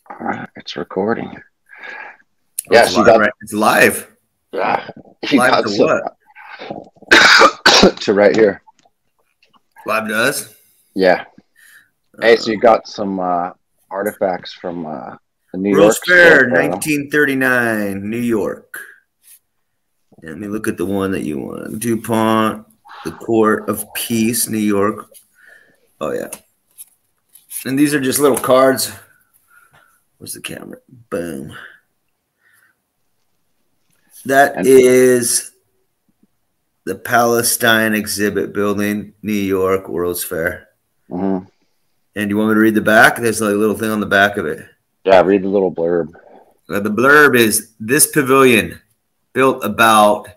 All right, it's recording. Oh, yeah, so right. It's live. Yeah, live to what? To right here. Live does. Yeah. Hey, so you got some artifacts from the New World's York Fair, 1939, New York. Let me look at the one that you want. DuPont, the Court of Peace, New York. Oh yeah. And these are just little cards. Where's the camera? Boom. That is the Palestine Exhibit Building, New York, World's Fair. Mm-hmm. And you want me to read the back? There's like a little thing on the back of it. Yeah, read the little blurb. The blurb is, this pavilion, built about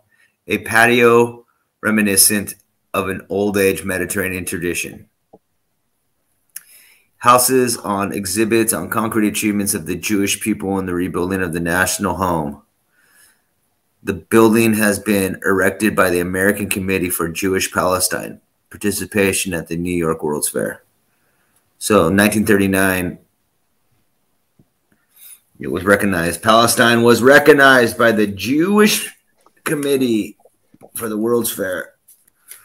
a patio reminiscent of an old age Mediterranean tradition, houses on exhibits on concrete achievements of the Jewish people in the rebuilding of the national home. The building has been erected by the American Committee for Jewish Palestine, participation at the New York World's Fair. So 1939, it was recognized. Palestine was recognized by the Jewish Committee for the World's Fair.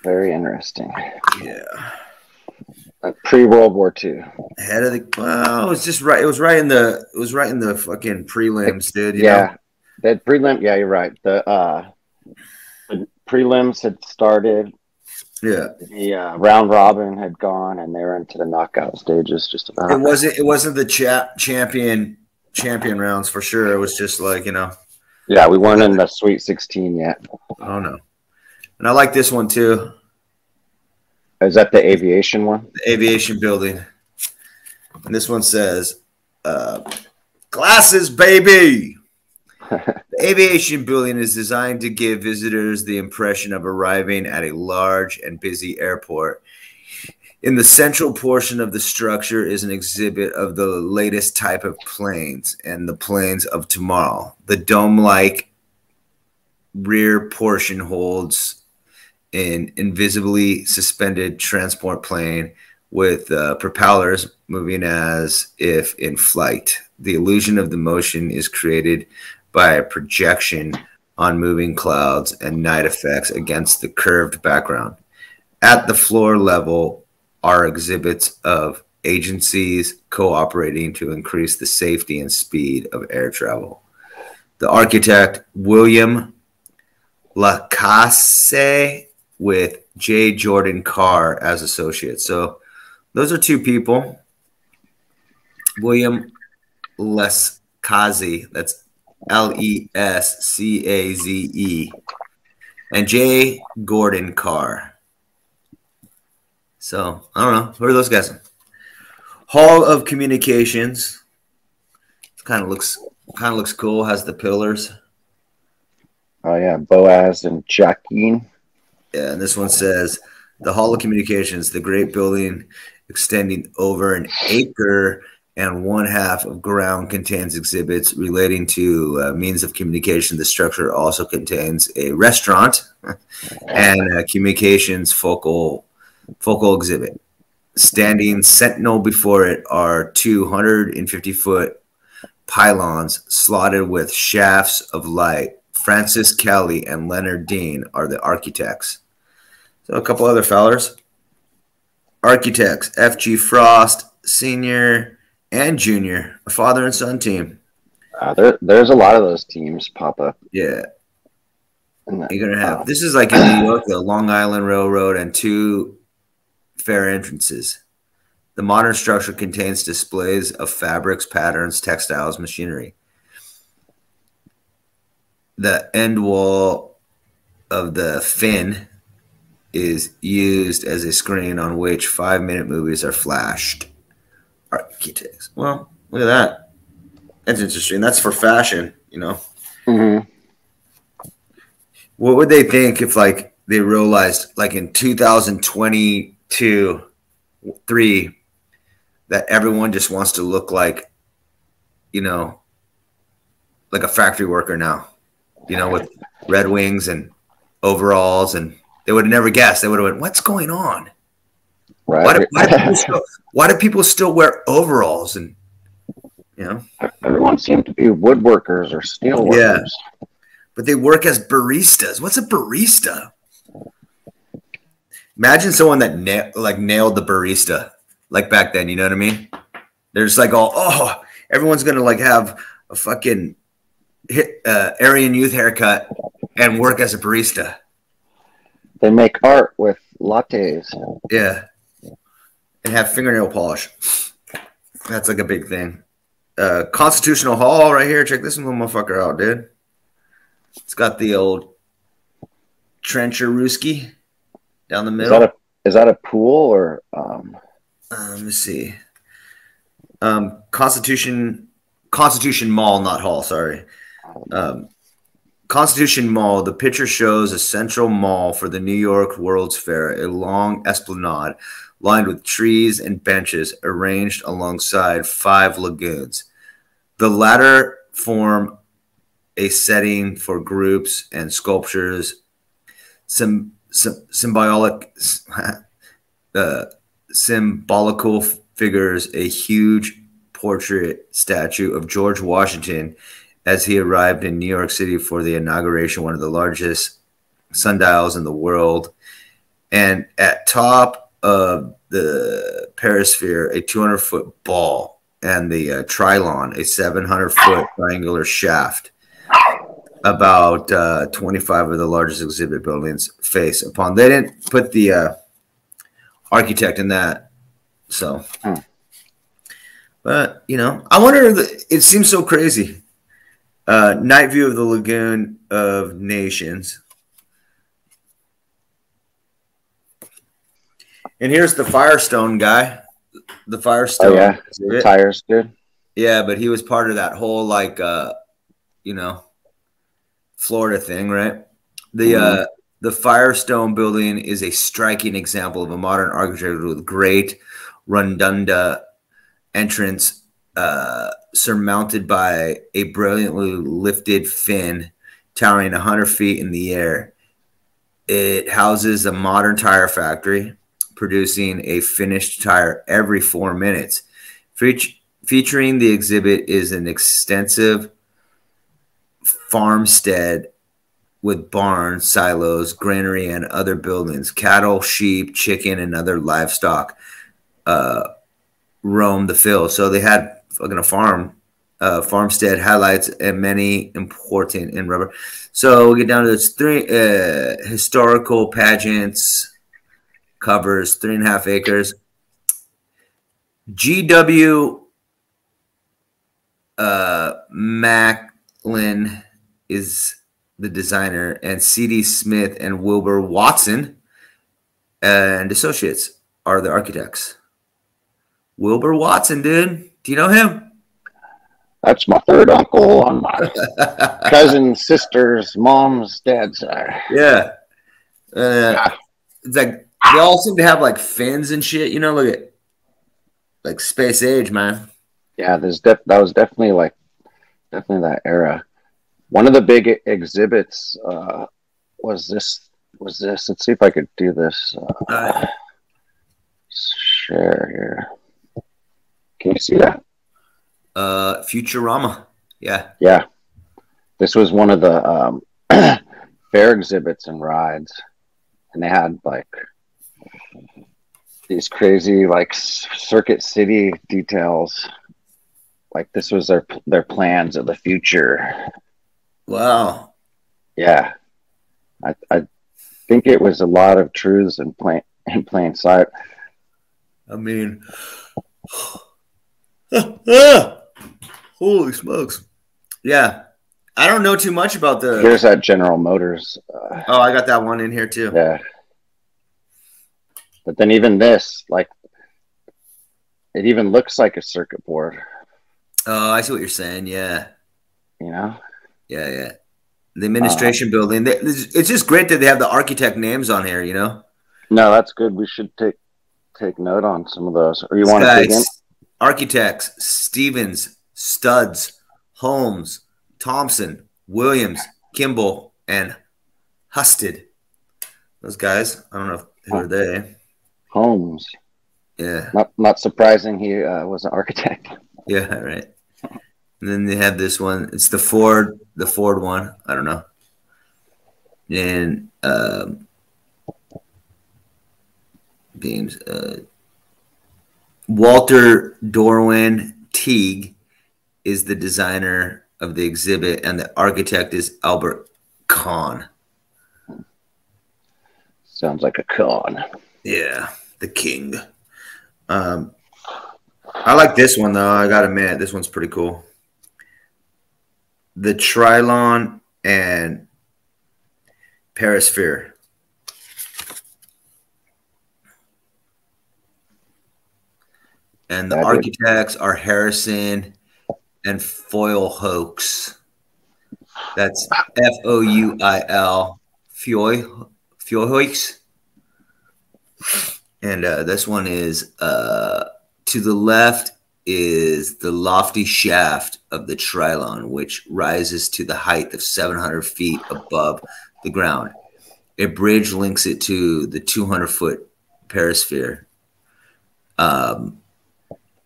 Very interesting. Yeah. Pre-World War II. Ahead of the, well, it was just right. It was right in the fucking prelims, dude. You yeah. know? That prelim, yeah, you're right. The prelims had started. Yeah. The round robin had gone, and they were into the knockout stages. Just about. It wasn't the champion rounds for sure. It was just like, you know. Yeah, we weren't in the Sweet 16 yet. Oh no. And I like this one too. Is that the aviation one? The aviation building. And this one says, "Glasses, baby." The aviation building is designed to give visitors the impression of arriving at a large and busy airport. In the central portion of the structure is an exhibit of the latest type of planes and the planes of tomorrow. The dome-like rear portion holds an invisibly suspended transport plane with propellers moving as if in flight. The illusion of the motion is created by a projection on moving clouds and night effects against the curved background. At the floor level are exhibits of agencies cooperating to increase the safety and speed of air travel. The architect, William Lacasse, with J. Jordan Carr as associates. So those are two people. William Lescaze, that's Lescaze, and J. Gordon Carr. So I don't know. Who are those guys? Hall of Communications. Kind of looks cool. Has the pillars. Oh yeah, Boaz and Joaquin. Yeah, and this one says the Hall of Communications, the great building extending over an acre and 1/2 of ground, contains exhibits relating to means of communication. The structure also contains a restaurant and a communications focal exhibit. Standing sentinel before it are 250-foot pylons slotted with shafts of light. Francis Kelly and Leonard Dean are the architects. So a couple other fellers. Architects, F.G. Frost, Sr. and Jr., a father and son team. There's a lot of those teams pop up. Yeah. You're going to have, this is like in New York, the Long Island Railroad and 2 fair entrances. The modern structure contains displays of fabrics, patterns, textiles, machinery. The end wall of the fin is used as a screen on which 5-minute movies are flashed. Architects. Well, look at that. That's interesting. That's for fashion, you know. Mm-hmm. What would they think if, like, they realized, like, in 2022, 3, that everyone just wants to look like, you know, like a factory worker now, you know, with Red Wings and overalls, and they would have never guessed. They would have went, "What's going on? Right. Why do people still wear overalls?" And You know, everyone seemed to be woodworkers or steel workers. But they work as baristas. What's a barista? Imagine someone that nailed the barista like back then. You know what I mean? They're just like, everyone's gonna like have a fucking Aryan youth haircut and work as a barista. They make art with lattes. Yeah, and have fingernail polish. That's like a big thing. Constitutional Hall right here. Check this motherfucker out, dude. It's got the old trencher Ruski down the middle. Is that a pool or? Let me see. Constitution Mall, not Hall. Sorry. Constitution Mall. The picture shows a central mall for the New York World's Fair, a long esplanade lined with trees and benches arranged alongside 5 lagoons. The latter form a setting for groups and sculptures, symbolical figures, a huge portrait statue of George Washington as he arrived in New York City for the inauguration, one of the largest sundials in the world. And at top of the perisphere, a 200-foot ball, and the Trilon, a 700-foot triangular shaft. About 25 of the largest exhibit buildings face upon. They didn't put the architect in that, so. But you know, I wonder. It seems so crazy. Night view of the Lagoon of Nations. And here's the Firestone guy. The Firestone. Oh, yeah. The tires, dude. Yeah, but he was part of that whole Florida thing, right? The Firestone building is a striking example of a modern architecture with great rotunda entrance surmounted by a brilliantly lifted fin towering 100 feet in the air. It houses a modern tire factory, producing a finished tire every 4 minutes. Featuring the exhibit is an extensive farmstead with barns, silos, granary, and other buildings. Cattle, sheep, chicken, and other livestock roam the field. So they had fucking a farmstead highlights and many important in rubber. So we'll get down to this 3 historical pageants, covers 3.5 acres. G.W. Macklin is the designer, and C.D. Smith and Wilbur Watson and Associates are the architects. Wilbur Watson, dude. Do you know him? That's my third uncle on my cousin's sister's mom's dad's side. Yeah. It's like they all seem to have like fins and shit. You know, look at like space age, man. Yeah, that was definitely that era. One of the big exhibits was this. Let's see if I could do this. Share here. Can you see that? Futurama. Yeah. Yeah. This was one of the fair exhibits and rides, and they had like these crazy like Circuit City details. Like this was their plans of the future. Wow. Yeah. I think it was a lot of truths in plain sight. I mean, holy smokes. Yeah. I don't know too much about the. Here's that General Motors. I got that one in here too. Yeah. But then even this, like, it even looks like a circuit board. Oh, I see what you're saying. Yeah. You know? Yeah, yeah. The administration building. It's just great that they have the architect names on here, you know? No, that's good. We should take note on some of those. Or you want to dig in? Architects, Stevens, Studs, Holmes, Thompson, Williams, Kimball, and Husted. Those guys, I don't know who are they. Holmes. Yeah. Not surprising he was an architect. Yeah, right. And then they have this one. It's the Ford one. I don't know. And games. Walter Dorwin Teague is the designer of the exhibit, and the architect is Albert Kahn. Sounds like a con. Yeah, the king. I like this one, though. I got to admit, this one's pretty cool. The Trilon and Perisphere. And the architects are Harrison and Foil Hoax. That's Fouil. Fiohoix. And this one is to the left is the lofty shaft of the Trilon, which rises to the height of 700 feet above the ground. A bridge links it to the 200-foot perisphere,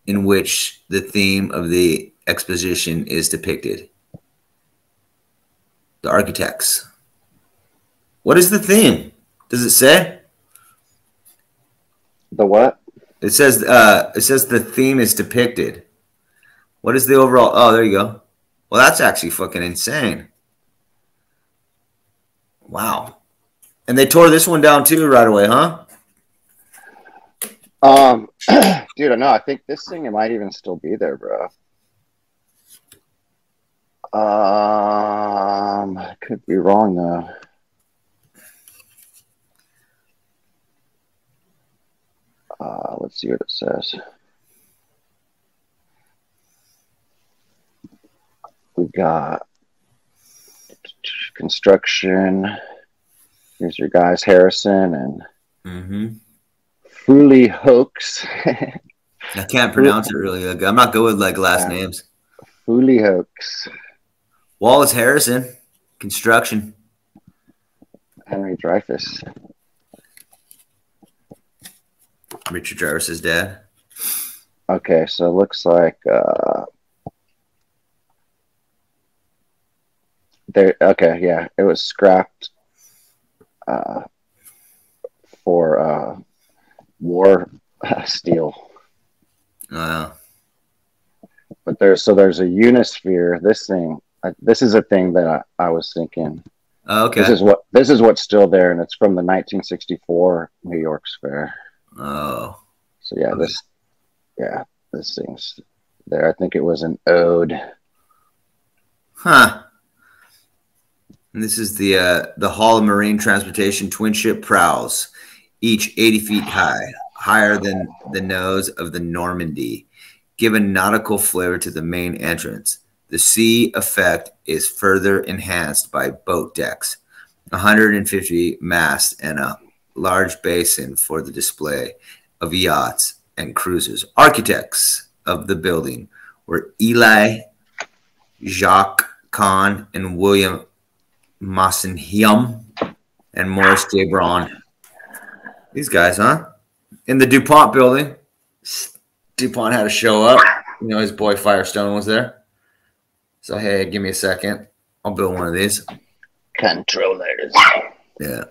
in which the theme of the exposition is depicted. The architects. What is the theme? Does it say? The what? It says the theme is depicted. What is the overall? Oh, there you go. Well, that's actually fucking insane. Wow. And they tore this one down too right away, huh? Dude, I know. I think this thing, it might even still be there, bro. I could be wrong though. Let's see what it says. We got construction. Here's your guys, Harrison and Fully Hoax. I can't pronounce it really. I'm not good with like last names. Fully Hoax. Wallace Harrison, construction. Henry Dreyfuss. Richard Dreyfuss's dad. Okay, so it looks like there. Okay, yeah, it was scrapped for war steel. Wow. But there's a Unisphere. This thing. This is a thing that I was thinking. Oh, okay. This is what's still there, and it's from the 1964 New York's Fair. Oh. So yeah, okay. This thing's there. I think it was an ode. Huh. And this is the Hall of Marine Transportation twin ship prows, each 80 feet high, higher than the nose of the Normandy, give a nautical flavor to the main entrance. The sea effect is further enhanced by boat decks, 150 masts, and a large basin for the display of yachts and cruisers. Architects of the building were Eli Jacques Kahn and William Massenhium and Morris J. Braun. These guys, huh? In the DuPont building, DuPont had to show up. You know, his boy Firestone was there. So, hey, give me a second. I'll build one of these. Controllers. Yeah.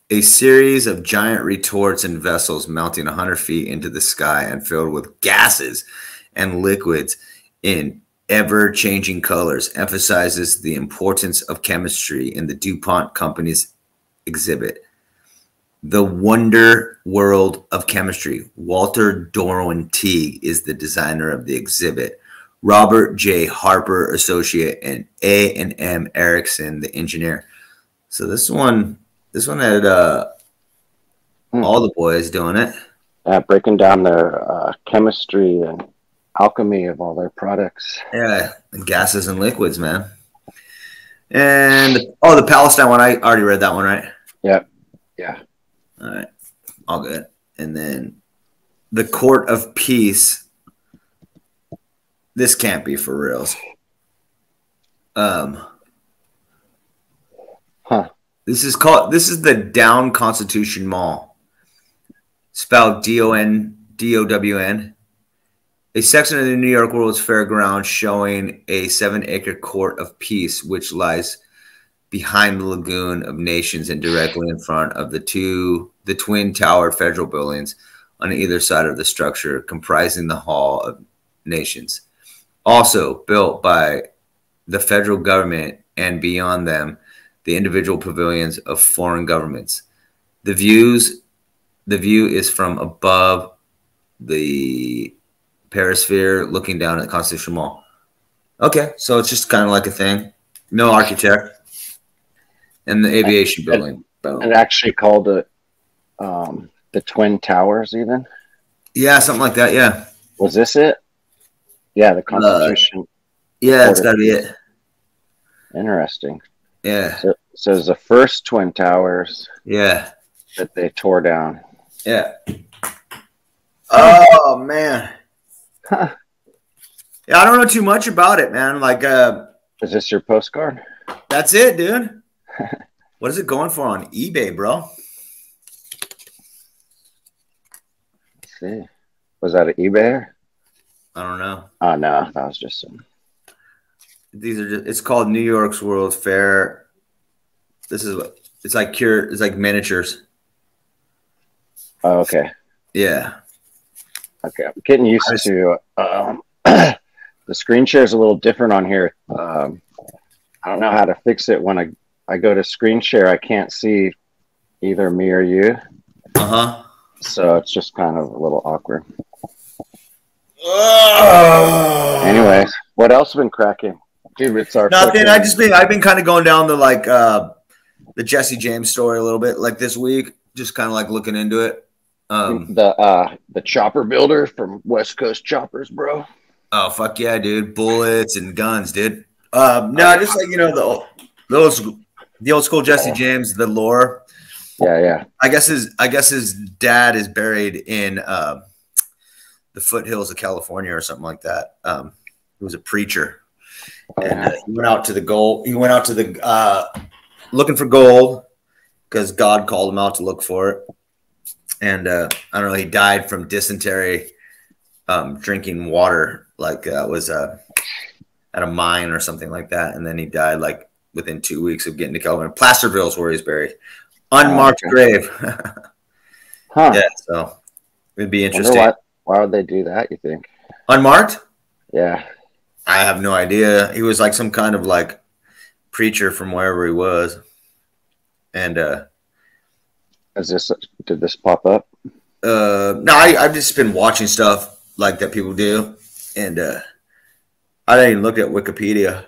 A series of giant retorts and vessels mounting 100 feet into the sky and filled with gases and liquids in ever-changing colors emphasizes the importance of chemistry in the DuPont Company's exhibit. The Wonder World of Chemistry. Walter Dorwin Teague is the designer of the exhibit. Robert J. Harper, associate, and A&M Erickson, the engineer. So this one had all the boys doing it. Breaking down their chemistry and alchemy of all their products. Yeah, and gases and liquids, man. And the Palestine one, I already read that one, right? Yep. Yeah. All right, all good. And then the Court of Peace. This can't be for reals. This is the Down Constitution Mall. Spelled DOWN. A section of the New York World's Fairground showing a 7-acre court of peace, which lies behind the Lagoon of Nations and directly in front of the twin tower federal buildings on either side of the structure, comprising the Hall of Nations. Also built by the federal government and beyond them, the individual pavilions of foreign governments. The view is from above the Perisphere, looking down at the Constitution Mall. Okay, so it's just kind of like a thing. No architect. And the aviation building. It actually called it the Twin Towers, even. Yeah, something like that. Yeah. Was this it? Yeah, the Constitution. Yeah, it's got to be it. Interesting. Yeah. So it's the first Twin Towers. Yeah. That they tore down. Yeah. Oh man. Huh. Yeah, I don't know too much about it, man. Like, is this your postcard? That's it, dude. What is it going for on eBay, bro? Let's see. Was that an eBay? I don't know. Oh no, that was just some. These are just. It's called New York's World Fair. This is what it's like. It's like miniatures. Oh, okay. Yeah. Okay, I'm getting used to the screen share is a little different on here. I don't know how to fix it when I go to screen share. I can't see either me or you. Uh-huh. So it's just kind of a little awkward. Anyways, what else been cracking? Dude, it's our nothing. I've been kind of going down the like the Jesse James story a little bit like this week, just kind of like looking into it. The chopper builder from West Coast Choppers, bro. Oh fuck yeah, dude! Bullets and guns, dude. No, just like the old school Jesse James, the lore. Yeah. I guess his dad is buried in the foothills of California or something like that. He was a preacher, and he went out to the gold. He went out to the looking for gold because God called him out to look for it. And I don't know, he died from dysentery, drinking water, like was at a mine or something like that. And then he died like within 2 weeks of getting to California. Placerville is where he's buried. Unmarked grave. Huh. Yeah, so it'd be interesting. Why would they do that, you think? Unmarked? Yeah. I have no idea. He was like some kind of like preacher from wherever he was. And did this pop up? No, I've just been watching stuff like that people do, and I didn't even look at Wikipedia.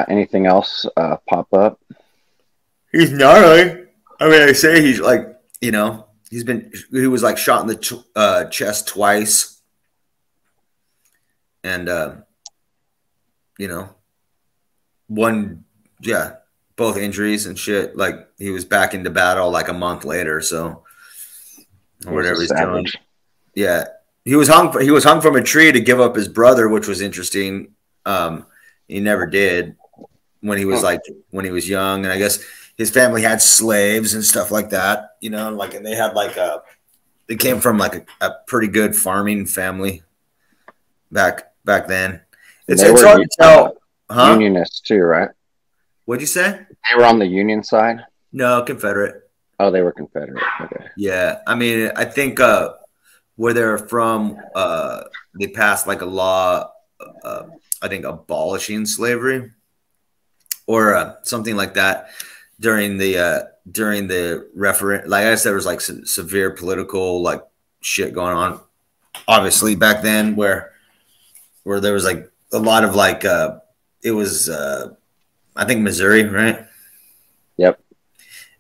Anything else pop up? He's gnarly. I mean, I say he's like, he was like shot in the chest twice, and both injuries and shit. Like he was back into battle like a month later, so or whatever he's doing. Yeah, he was hung from a tree to give up his brother, which was interesting. He never did when he was young, and I guess his family had slaves and stuff like that. And they had they came from like a pretty good farming family back then. It's hard to tell. Unionists too, right? What'd you say? They were on the Union side? No, Confederate. Oh, they were Confederate. Okay. Yeah. I mean, I think where they're from, they passed like a law, I think, abolishing slavery or something like that during the referendum. Like I said, there was like severe political like shit going on, obviously back then where there was like a lot of like it was I think Missouri, right? Yep.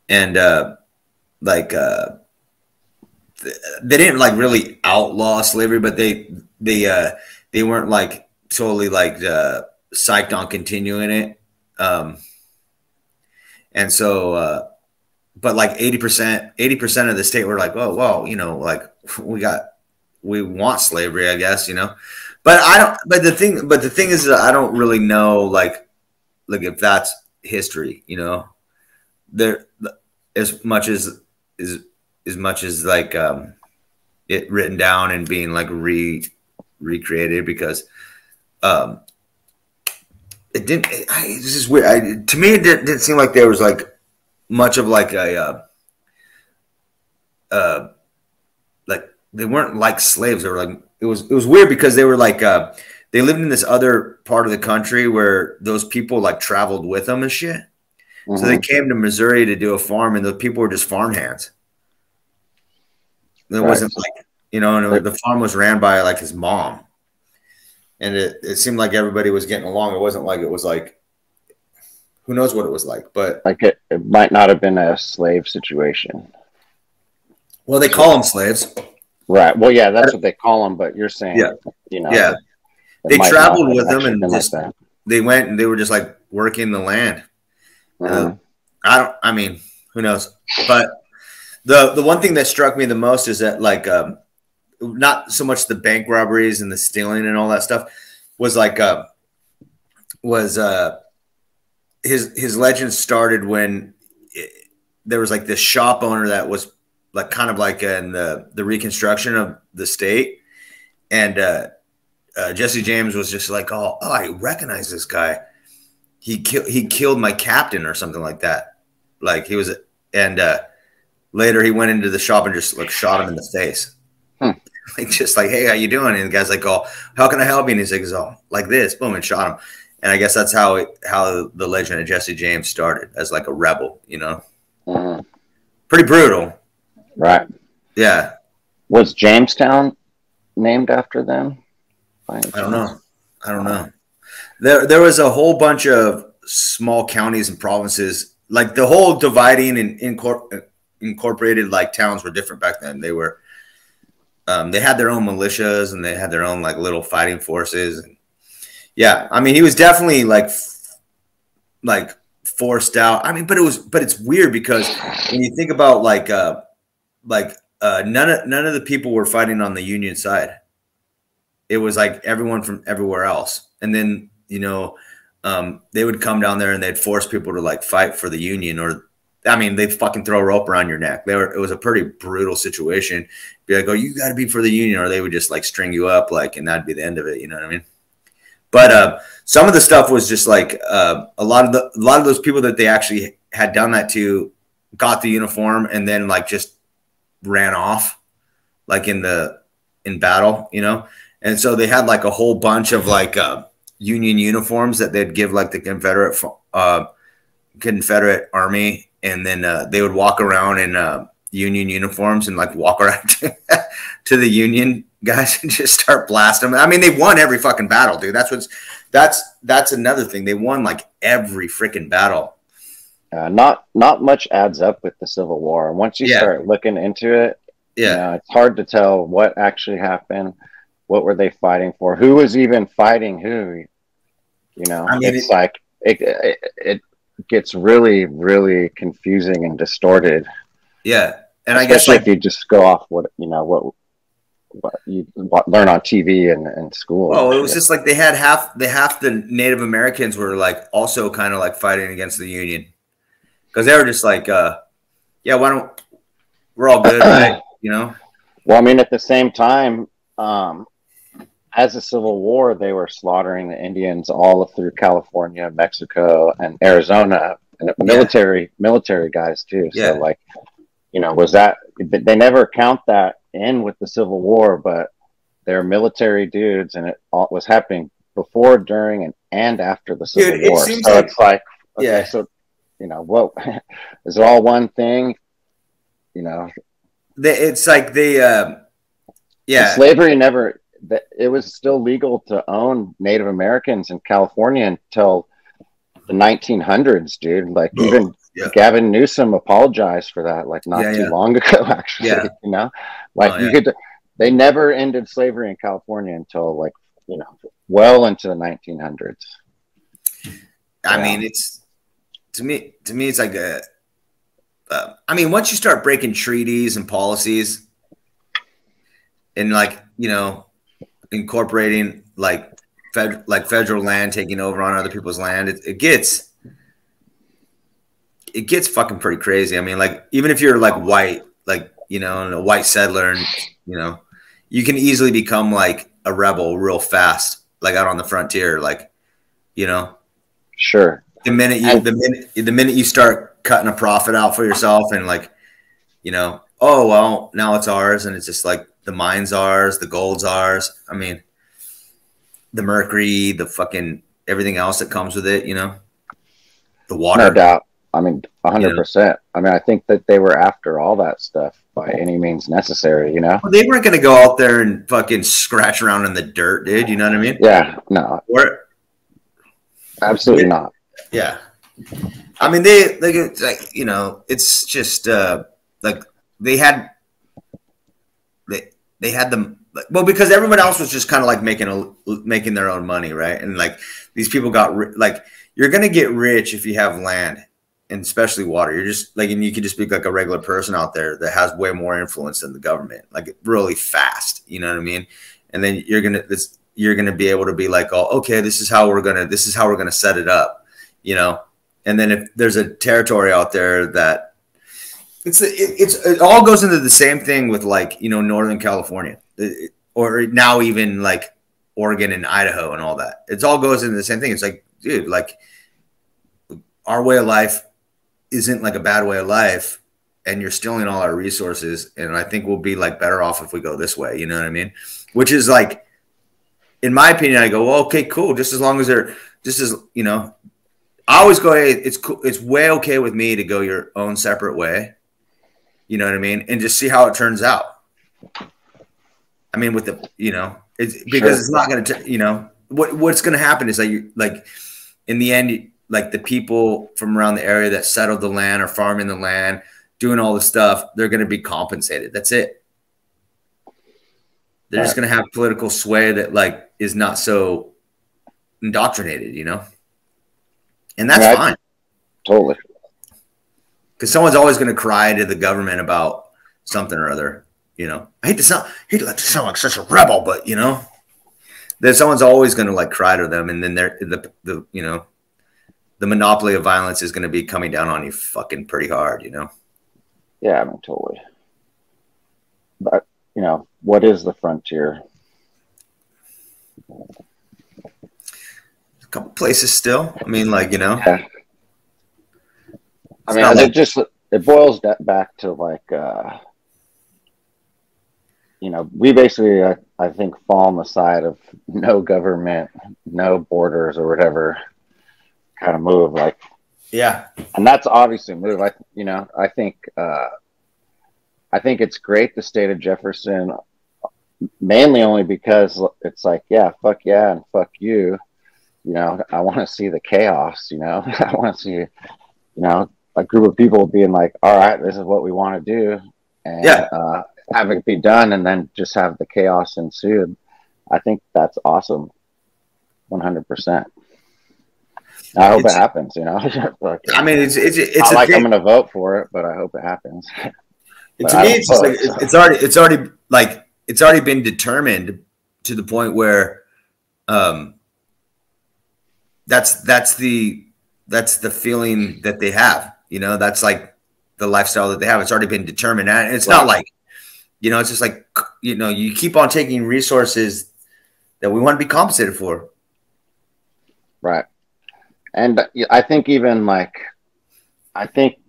And they didn't like really outlaw slavery, but they weren't like totally like psyched on continuing it. And so but like 80% of the state were like, oh well, like we want slavery, I guess, But the thing is that I don't really know like if that's history, there as much as like it written down and being like recreated because it didn't. This is weird. To me, it didn't seem like there was like much of like a like they weren't like slaves. They were like it was weird because they were like they lived in this other part of the country where those people like traveled with them and shit. Mm-hmm. So they came to Missouri to do a farm, and the people were just farmhands. It wasn't like, you know, and the farm was ran by like his mom. And it seemed like everybody was getting along. It wasn't like it was like, who knows what it was like, but like it might not have been a slave situation. Well, they call them slaves. Right. Well, yeah, that's what they call them. But you're saying, you know, they traveled with them and just, like they went and they were just like working the land. I mean, who knows? But the one thing that struck me the most is that like, not so much the bank robberies and the stealing and all that stuff was like, his legend started when there was like this shop owner that was like kind of like in the reconstruction of the state. And Jesse James was just like, oh, I recognize this guy. He killed my captain or something like that. Like he was, and later he went into the shop and just like shot him in the face. Like just like, hey, how you doing? And the guy's like, oh, how can I help you? And he's like, oh, like this, boom, and shot him. And I guess that's how the legend of Jesse James started, as like a rebel, you know. Pretty brutal. Right. Yeah. Was Jamestown named after them? I don't know. There was a whole bunch of small counties and provinces. Like the whole dividing and incorporated like towns were different back then. They were they had their own militias and they had their own like little fighting forces. And yeah, I mean, he was definitely like forced out. I mean, but it's weird because when you think about none of the people were fighting on the Union side. It was like everyone from everywhere else. And then, you know, they would come down there and they'd force people to like fight for the Union, or I mean, they'd fucking throw a rope around your neck. It was a pretty brutal situation. Be like, oh, you got to be for the Union, or they would just like string you up, like, and that'd be the end of it. You know what I mean? But some of the stuff was just like a lot of those people that they actually had done that to got the uniform and then like just ran off, like in battle, you know. And so they had like a whole bunch of like Union uniforms that they'd give like the Confederate Army. And then they would walk around in Union uniforms and like walk around to the Union guys and just start blasting them. I mean, they won every fucking battle, dude. That's another thing. They won like every freaking battle. Not much adds up with the Civil War. Once you start looking into it, you know, it's hard to tell what actually happened. What were they fighting for? Who was even fighting who? You know, I mean, it's like it gets really, really confusing and distorted. Yeah, and especially I guess like, if you just go off what you learn on TV and school. Oh, it was just like they had half the Native Americans were like also kind of like fighting against the Union because they were just like, yeah, why don't we're all good, right? You know. Well, I mean, at the same time, as a Civil War, they were slaughtering the Indians all through California, Mexico, and Arizona, and military guys too. So, like, you know, was that they never count that in with the Civil War, but they're military dudes, and it was happening before, during, and after the Civil War. So it's like, okay, so you know, what is it all one thing? You know, it's like slavery never. It was still legal to own Native Americans in California until the 1900s, dude. Like even Gavin Newsom apologized for that, like not too long ago, actually. You know, like they never ended slavery in California until like, you know, well into the 1900s. I mean, it's to me, it's like I mean, once you start breaking treaties and policies, and like, you know, incorporating like federal land taking over on other people's land, it gets fucking pretty crazy. I mean, like even if you're like white, like, you know, and a white settler, and you know, you can easily become like a rebel real fast, like out on the frontier, like, you know. Sure. The minute you start cutting a profit out for yourself and like, you know, oh well, now it's ours, and it's just like the mine's ours, the gold's ours. I mean, the mercury, the fucking everything else that comes with it, you know, the water. No doubt. I mean, 100%. I mean, I think that they were after all that stuff by any means necessary, you know? Well, they weren't going to go out there and fucking scratch around in the dirt, dude. You know what I mean? Yeah, no. Absolutely not. Yeah. I mean, they like, you know, it's just like they had them, well, because everyone else was just kind of like making their own money, right? And like these people got like, you're going to get rich if you have land. And especially water. You're just like, and you can just be like a regular person out there that has way more influence than the government, like really fast. You know what I mean? And then you're gonna be able to be like, oh, okay, this is how we're gonna set it up, you know. And then if there's a territory out there that it all goes into the same thing with like, you know, Northern California or now even like Oregon and Idaho and all that. It all goes into the same thing. It's like, dude, like our way of life isn't like a bad way of life, and you're stealing all our resources. And I think we'll be like better off if we go this way. You know what I mean? Which is like, in my opinion, I go, well, okay, cool. Just as long as you know, I always go, hey, it's cool. It's way okay with me to go your own separate way. You know what I mean? And just see how it turns out. I mean, with the, you know, it's because it's not going to, you know, what's going to happen is like in the end, like the people from around the area that settled the land or farming the land, doing all the stuff, they're going to be compensated. That's it. They're just going to have political sway that like is not so indoctrinated, you know? And that's fine. Totally. Because someone's always going to cry to the government about something or other, you know? I hate to sound like such a rebel, but you know, that someone's always going to like cry to them. And then the you know, the monopoly of violence is going to be coming down on you fucking pretty hard, you know? Yeah, I mean, totally. But, you know, what is the frontier? A couple places still. I mean, like, you know. Yeah. I mean, it boils back to like, you know, we basically, I think, fall on the side of no government, no borders or whatever kind of move, like, yeah, and that's obviously a move. I think it's great the state of Jefferson, mainly only because it's like, yeah, fuck yeah, and fuck you. You know, I want to see the chaos. You know, I want to see, you know, a group of people being like, all right, this is what we want to do, and have it be done, and then just have the chaos ensue. I think that's awesome, 100%. I hope it happens, you know. Like, I mean, it's not like I'm going to vote for it, but I hope it happens. To me, it's just like it's already been determined to the point where, that's the feeling that they have. You know, that's like the lifestyle that they have. It's already been determined, and it's not like, you know, it's just like, you know, you keep on taking resources that we want to be compensated for, right? And I think even like, I think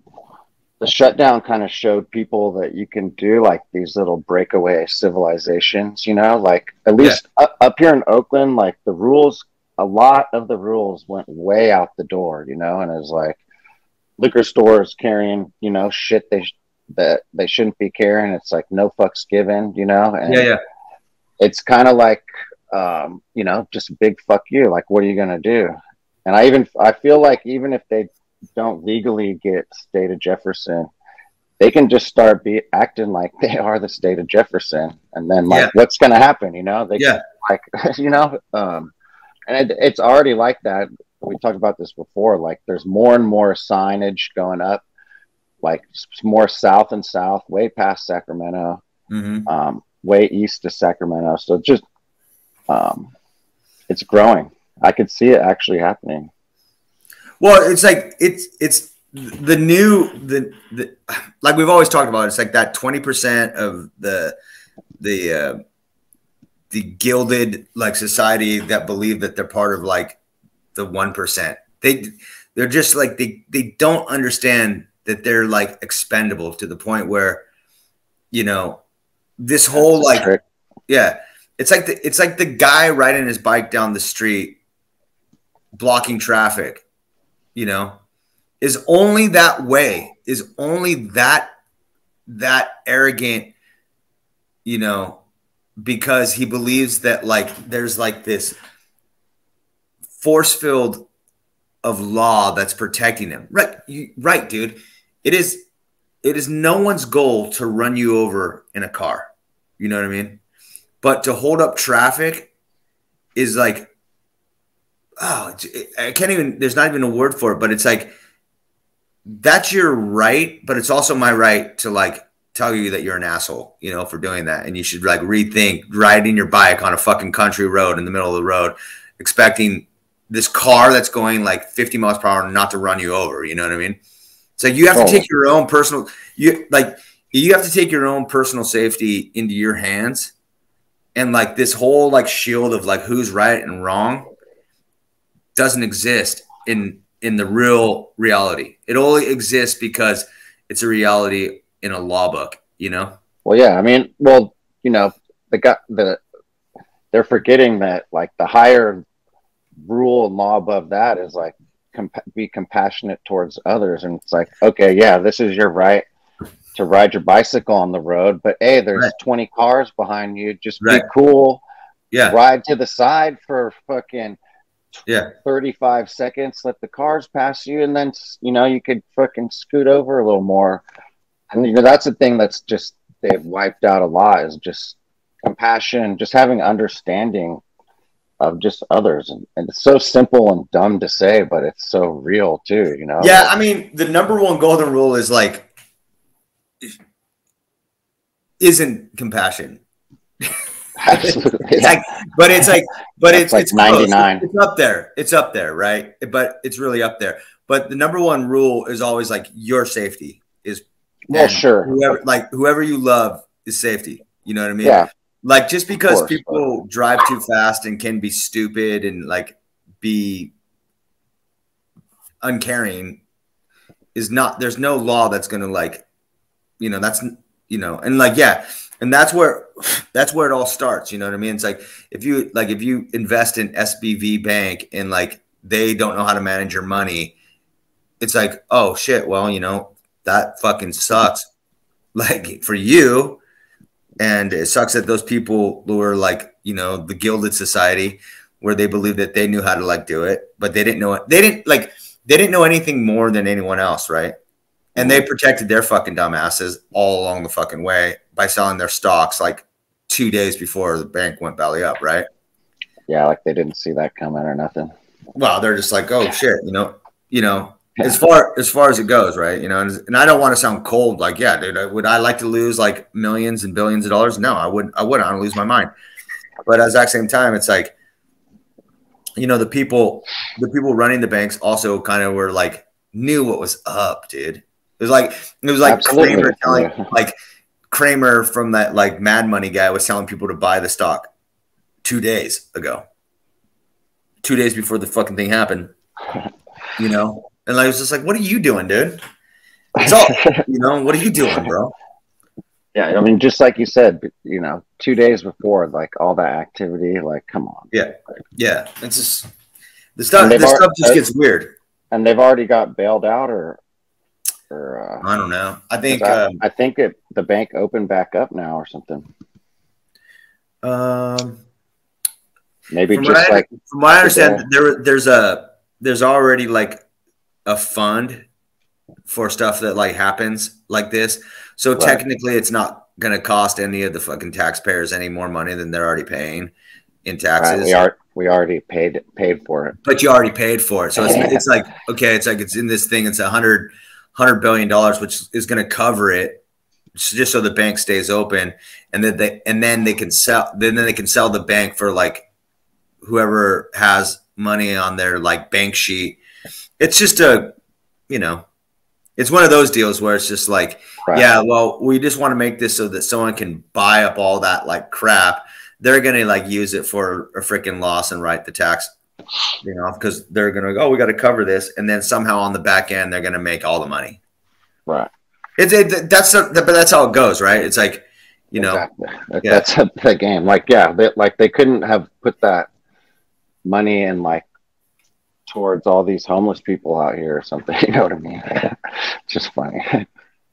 the shutdown kind of showed people that you can do like these little breakaway civilizations, you know, like at least up here in Oakland, like the rules, a lot of the rules went way out the door, you know, and it was like liquor stores carrying, you know, shit that they shouldn't be carrying. It's like no fucks given, you know, and it's kind of like, you know, just a big fuck you. Like, what are you going to do? And I feel like even if they don't legally get state of Jefferson, they can just start acting like they are the state of Jefferson, and then like what's going to happen, you know? They like, you know, and it's already like that. We talked about this before. Like, there's more and more signage going up, like more south and south, way past Sacramento, way east of Sacramento. So just it's growing. I could see it actually happening. Well, it's like it's the new like we've always talked about. It's like that 20% of the the gilded like society that believe that they're part of like the 1%. They're just like they don't understand that they're like expendable to the point where, you know, this whole like trick. Yeah, it's like the guy riding his bike down the street blocking traffic, you know, is only that way, is only that arrogant, you know, because he believes that like there's like this force field of law that's protecting him. Right, dude. It is no one's goal to run you over in a car. You know what I mean? But to hold up traffic is like, oh, I can't even, there's not even a word for it, but it's like, that's your right, but it's also my right to like tell you that you're an asshole, you know, for doing that. And you should like rethink riding your bike on a fucking country road in the middle of the road, expecting this car that's going like 50 miles per hour not to run you over. You know what I mean? It's like you have to take your own personal, you have to take your own personal safety into your hands. And like this whole like shield of like who's right and wrong doesn't exist in the real reality. It only exists because it's a reality in a law book, you know? Well, yeah. I mean, well, you know, they're forgetting that like the higher rule and law above that is like be compassionate towards others. And it's like, okay, yeah, this is your right to ride your bicycle on the road, but hey, there's 20 cars behind you. Just be cool. Yeah. Ride to the side for fucking 35 seconds, let the cars pass you, and then, you know, you could fucking scoot over a little more. And, you know, that's the thing that's just, they've wiped out a lot, is just compassion, just having understanding of just others. And it's so simple and dumb to say, but it's so real too, you know? Yeah. I mean, the number one golden rule is like, isn't compassion. Absolutely. It's like, but it's like, but it's 99. It's up there. It's up there, right? But it's really up there. But the number one rule is always like your safety is. Well, sure. Whoever you love is safety. You know what I mean? Yeah. Like just because people drive too fast and can be stupid and like be uncaring is not. There's no law that's gonna like, you know. That's, you know, and like, yeah. And that's where it all starts. You know what I mean? It's like if you invest in SBV Bank and like they don't know how to manage your money, it's like, oh shit, well, you know, that fucking sucks, like for you. And it sucks that those people who are like, you know, the gilded society where they believe that they knew how to like do it, but they didn't know it. They didn't know anything more than anyone else, right? And they protected their fucking dumbasses all along the fucking way by selling their stocks like 2 days before the bank went belly up, right? Yeah, like they didn't see that coming or nothing. Well, they're just like, oh shit, you know, as far as it goes, right? You know, and I don't want to sound cold, like, yeah, dude, would I like to lose like millions and billions of dollars? No, I wouldn't. I want to lose my mind. But at the exact same time, it's like, you know, the people running the banks also kind of were like knew what was up, dude. It was like Absolutely. Kramer telling like Kramer from that like Mad Money guy was telling people to buy the stock 2 days ago, 2 days before the fucking thing happened, you know. And I was just like, what are you doing, dude? It's all, you know, what are you doing, bro? Yeah, I mean, just like you said, you know, 2 days before, like all that activity, like, come on. Yeah, yeah. It's just the stuff just gets weird. And they've already got bailed out, or I don't know. I think the bank opened back up now or something. Maybe from just from what I understand, there's already like a fund for stuff that like happens like this. So technically it's not going to cost any of the fucking taxpayers any more money than they're already paying in taxes. Right. We already paid for it. But you already paid for it. So it's like, okay, it's like it's in this thing. It's $100 billion, which is going to cover it just so the bank stays open. And then they can sell the bank for like whoever has money on their like bank sheet. It's just it's one of those deals where it's just like, yeah, well, we just want to make this so that someone can buy up all that like crap they're going to like use it for a freaking loss and write the tax, you know, because they're going to go, oh, we got to cover this. And then somehow on the back end, they're going to make all the money. Right. But that's how it goes, right? It's like, you know, exactly. That's the game. Like, yeah, they couldn't have put that money in like towards all these homeless people out here or something. You know what I mean? Just funny.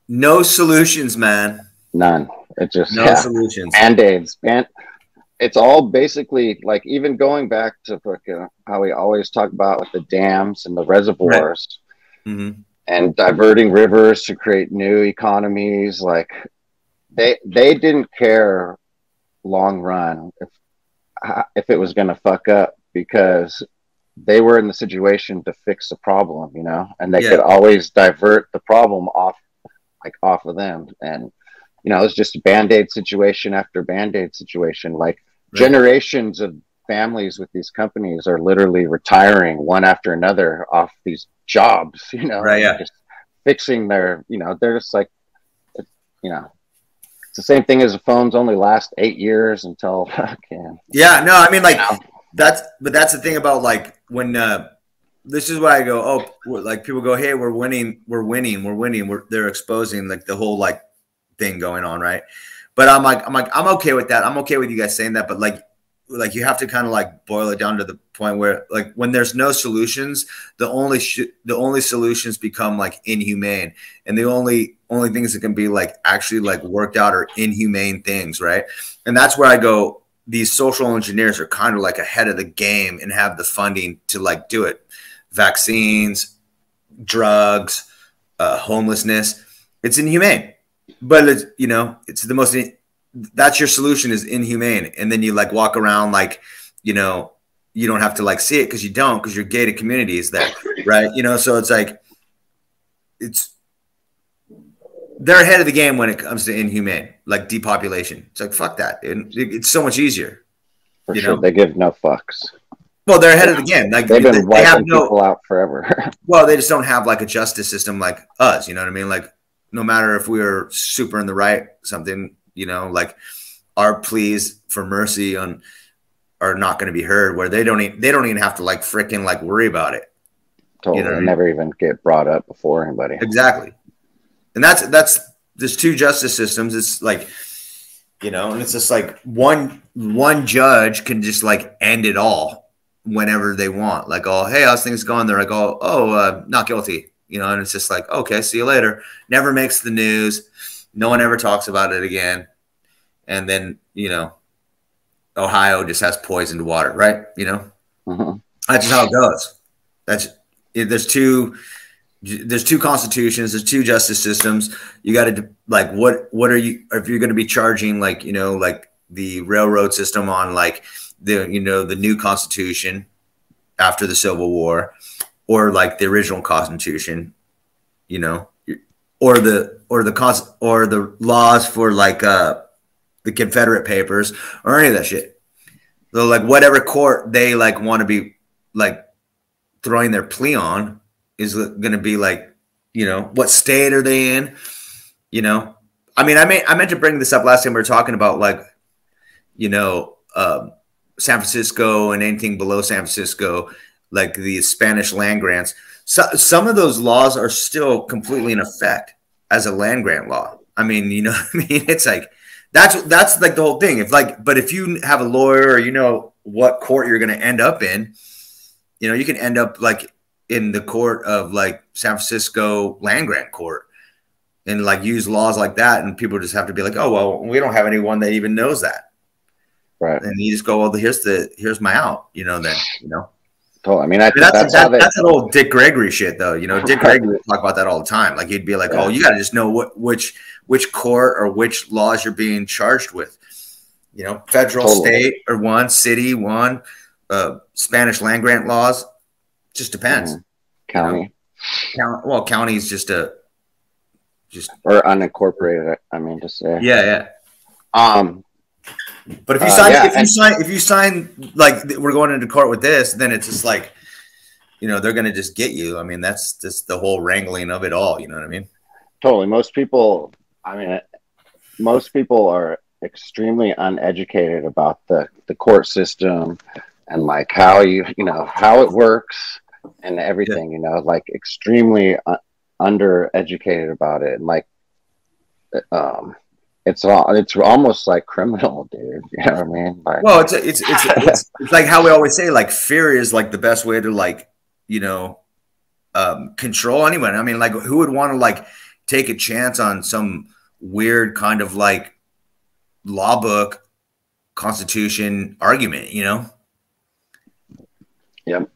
No solutions, man. None. It just no solutions. Band-aids. It's all basically like, even going back to how we always talk about with the dams and the reservoirs, right. Mm-hmm. and diverting rivers to create new economies. Like they didn't care long run if it was going to fuck up, because they were in the situation to fix the problem, you know, and they could always divert the problem off of them. And, you know, it was just a Band-Aid situation after Band-Aid situation. Like generations of families with these companies are literally retiring one after another off these jobs, you know, just fixing their, you know, they're just like, you know, it's the same thing as the phones only last 8 years until yeah, no, I mean, like, you know? That's the thing about like when this is why I go, oh, like people go, hey, we're winning, they're exposing like the whole like thing going on, right? But I'm okay with that. I'm okay with you guys saying that, but like you have to kind of like boil it down to the point where like when there's no solutions, the only solutions become like inhumane, and the only things that can be like actually like worked out are inhumane things, right? And that's where I go, these social engineers are kind of like ahead of the game and have the funding to like do it. Vaccines, drugs, homelessness. It's inhumane, but it's, you know, it's the most, that's your solution is inhumane. And then you like walk around like, you know, you don't have to like see it because your gated community is there. Right. You know, so it's like, they're ahead of the game when it comes to inhumane, like depopulation. It's like, fuck that. It's so much easier. For sure. They give no fucks. Well, they're ahead of the game. Like they've been wiping people out forever. Well, they just don't have like a justice system like us. You know what I mean? Like no matter if we were super in the right, something, you know, like our pleas for mercy are not going to be heard, where they don't even have to like freaking like worry about it. Totally. You know, never even get brought up before anybody. Exactly. And that's there's two justice systems. It's like, you know, and it's just like one judge can just like end it all whenever they want. Like, oh, hey, how's things going? They're like, oh, not guilty. You know, and it's just like, okay, see you later. Never makes the news. No one ever talks about it again. And then, you know, Ohio just has poisoned water, right? You know, That's just how it goes. There's two constitutions, there's two justice systems. You got to like, what are you, if you're going to be charging like, you know, like the railroad system on like the, you know, the new constitution after the Civil War, or like the original constitution, you know, or the laws for like the Confederate Papers or any of that shit. So like whatever court they like want to be like throwing their plea on is going to be like, you know, what state are they in? You know, I mean, I meant to bring this up last time we were talking about like, you know, San Francisco and anything below San Francisco, like the Spanish land grants. So, some of those laws are still completely in effect as a land grant law. I mean, you know what I mean? It's like, that's like the whole thing. But if you have a lawyer or you know what court you're going to end up in, you know, you can end up like in the court of like San Francisco land grant court and like use laws like that. And people just have to be like, oh, well, we don't have anyone that even knows that. Right. And you just go, well, here's my out, you know, then, you know. Totally. I mean, that's an old Dick Gregory shit though. You know, Dick Gregory would talk about that all the time. Like he'd be like, oh, you got to just know which court or which laws you're being charged with, you know, federal, state, or one, city, one, Spanish land grant laws. Just depends. County. You know? Well, county is just or unincorporated. I mean to say. Yeah. But if you sign like we're going into court with this, then it's just like, you know, they're going to just get you. I mean, that's just the whole wrangling of it all. You know what I mean? Totally. Most people are extremely uneducated about the court system and like how how it works and Yeah. everything, like extremely undereducated about it. And like, it's almost like criminal, dude. You know what I mean? Like, Well, it's like how we always say, like fear is like the best way to like, you know, control anyone. I mean, like who would want to like take a chance on some weird kind of like law book constitution argument, you know? yep.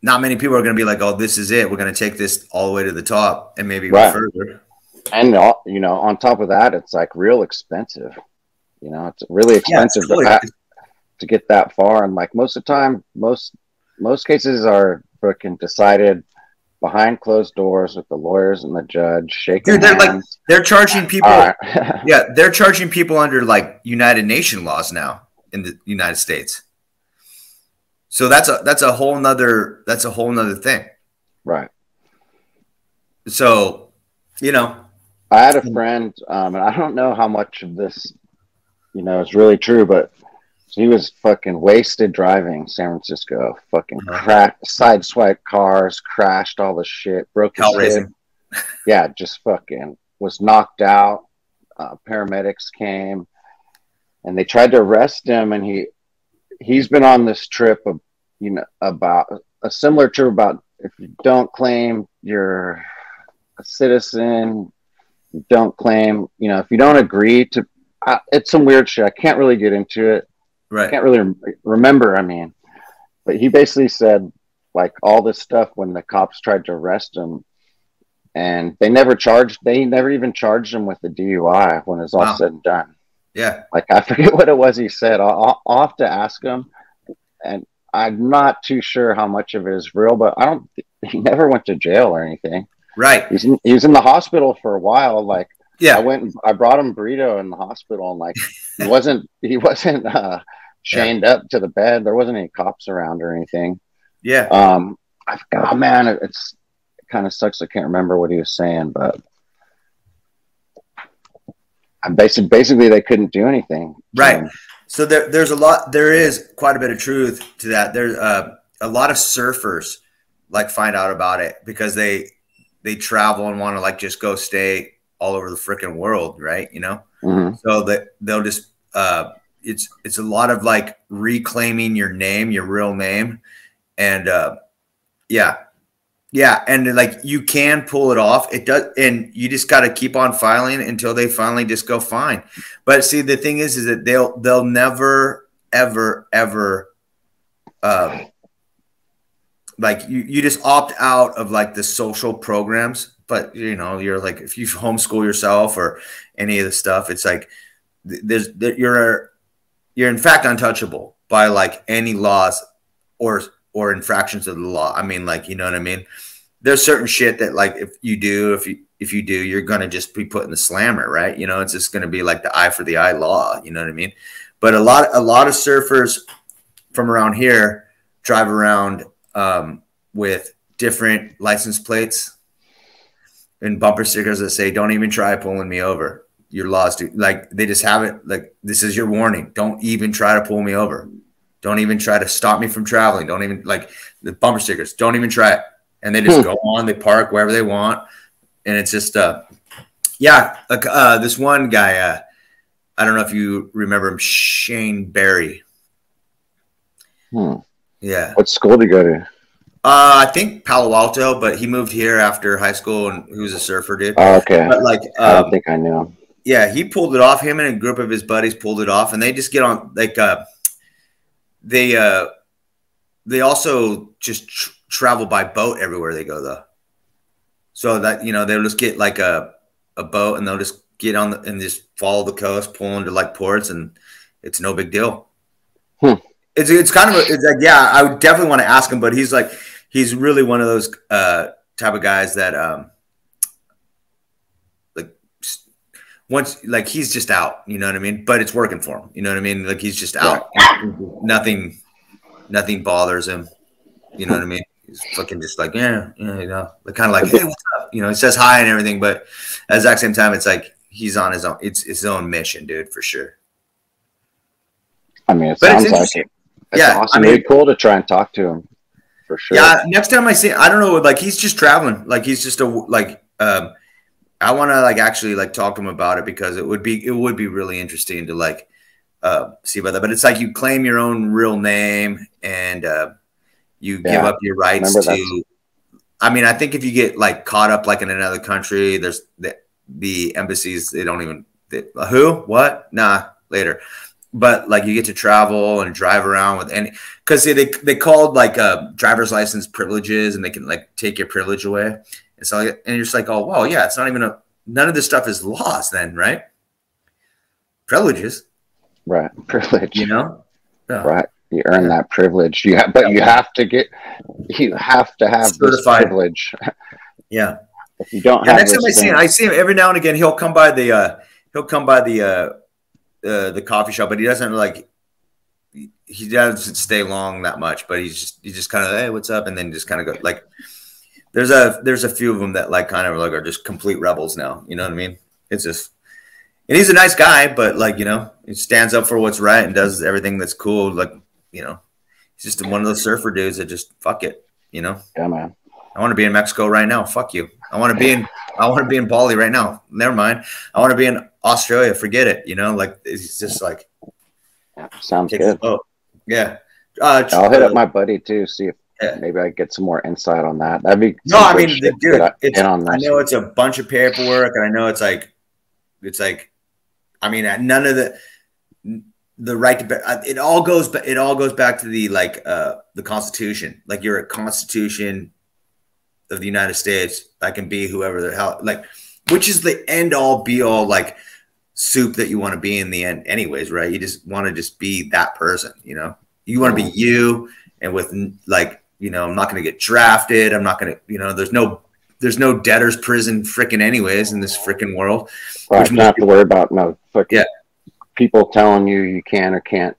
Not many people are going to be like, oh, this is it. We're going to take this all the way to the top and maybe even Right. further. And on top of that, it's like real expensive. It's really expensive to get that far. And like most of the time, most cases are freaking decided behind closed doors with the lawyers and the judge shaking Dude, hands. They're charging people. Right. Yeah, they're charging people under like United Nation laws now in the United States. So that's a whole nother thing. Right. So, I had a friend, and I don't know how much of this, is really true, but he was fucking wasted driving San Francisco, fucking sideswiped cars, crashed all the shit, broke his hip. Yeah, just fucking was knocked out. Paramedics came and they tried to arrest him, and he's been on this trip of, about a similar trip about if you don't claim you're a citizen, you don't claim, if you don't agree to, it's some weird shit. I can't really get into it. Right. I can't really remember. I mean, but he basically said like all this stuff when the cops tried to arrest him, and they never even charged him with the DUI when it's all said and done. Yeah. Like, I forget what it was he said. I'll have to ask him. And I'm not too sure how much of it is real, but he never went to jail or anything. Right. He was in the hospital for a while. Like, yeah, I brought him burrito in the hospital, and like, he wasn't chained up to the bed. There wasn't any cops around or anything. Yeah. I forgot, man. It kind of sucks. I can't remember what he was saying, but basically they couldn't do anything. Right. So there is quite a bit of truth to that. There's a lot of surfers like find out about it because they travel and want to like just go stay all over the freaking world, right? Mm-hmm. So that they'll just it's a lot of like reclaiming your name, your real name, and yeah, and like you can pull it off. It does, and you just got to keep on filing until they finally just go fine. But see, the thing is that they'll never ever like you just opt out of like the social programs. But you're like, if you homeschool yourself or any of the stuff, it's like you're in fact untouchable by like any laws or infractions of the law. I mean, like, you know what I mean? There's certain shit that like, if you do, you're going to just be put in the slammer, right? It's just going to be like the eye for the eye law. You know what I mean? But a lot of surfers from around here drive around with different license plates and bumper stickers that say, don't even try pulling me over. Your laws do, like, they just have it. Like, this is your warning. Don't even try to pull me over. Don't even try to stop me from traveling. Don't even, like, the bumper stickers. Don't even try it. And they just go on. They park wherever they want. And it's just, this one guy, I don't know if you remember him, Shane Barry. Yeah. What school did he go to? I think Palo Alto, but he moved here after high school, and he was a surfer, dude. Oh, okay. But like, I don't think I knew him. Yeah, he pulled it off. Him and a group of his buddies pulled it off, and they just get on like they also just travel by boat everywhere they go, though. So that they'll just get like a boat, and they'll just get on and just follow the coast, pull into like ports, and it's no big deal. It's kind of it's like, yeah, I would definitely want to ask him, but he's really one of those type of guys that once, like, he's just out, you know what I mean? But it's working for him, you know what I mean? Like, he's just out. Nothing bothers him, you know what I mean? He's fucking just like, like kind of like, hey, what's up? He says hi and everything, but at the exact same time, it's like he's on his own. It's his own mission, dude, for sure. I mean, it sounds like it. It's awesome. It'd be cool to try and talk to him for sure. Yeah, next time I see him, I don't know, like he's just traveling. Like he's just I want to like actually like talk to him about it because it would be really interesting to like see about that. But it's like you claim your own real name and you give up your rights to. I mean, I think if you get like caught up like in another country, there's the embassies. They don't even who what later. But like you get to travel and drive around with any because they called like driver's license privileges and they can like take your privilege away. And so and you're just like, oh well, yeah, it's not even none of this stuff is lost then, right? Privileges. Right. Privilege. You know? Yeah. Right. You earn that privilege. You have to have certified this privilege. Yeah. If you don't have next time I see him every now and again, he'll come by the coffee shop, but he doesn't stay long that much, but he's just kind of, hey, what's up? And then just kind of go like, there's a few of them that like kind of like are just complete rebels now. You know what I mean? It's just, and he's a nice guy, but like, you know, he stands up for what's right and does everything that's cool. Like, you know, he's just one of those surfer dudes that just fuck it, you know? Yeah, man. I want to be in Mexico right now. Fuck you. I want to be in Bali right now. Never mind. I want to be in Australia. Forget it. You know, like it's just like sounds good. Yeah. I'll hit up my buddy too. See if maybe I get some more insight on that. That'd be I mean, dude. I know it's a bunch of paperwork, and I know it's like. I mean, none of the right to it all goes back to the like the Constitution. Like you're a Constitution of the United States. I can be whoever the hell, like, which is the end all be all like soup that you want to be in the end, anyways, right? You just want to just be that person, you know. You want to be you, and with like, you know, I'm not going to get drafted. I'm not going to, you know, there's no debtor's prison freaking anyways in this freaking world. Right, you don't have to worry about no fucking people telling you can or can't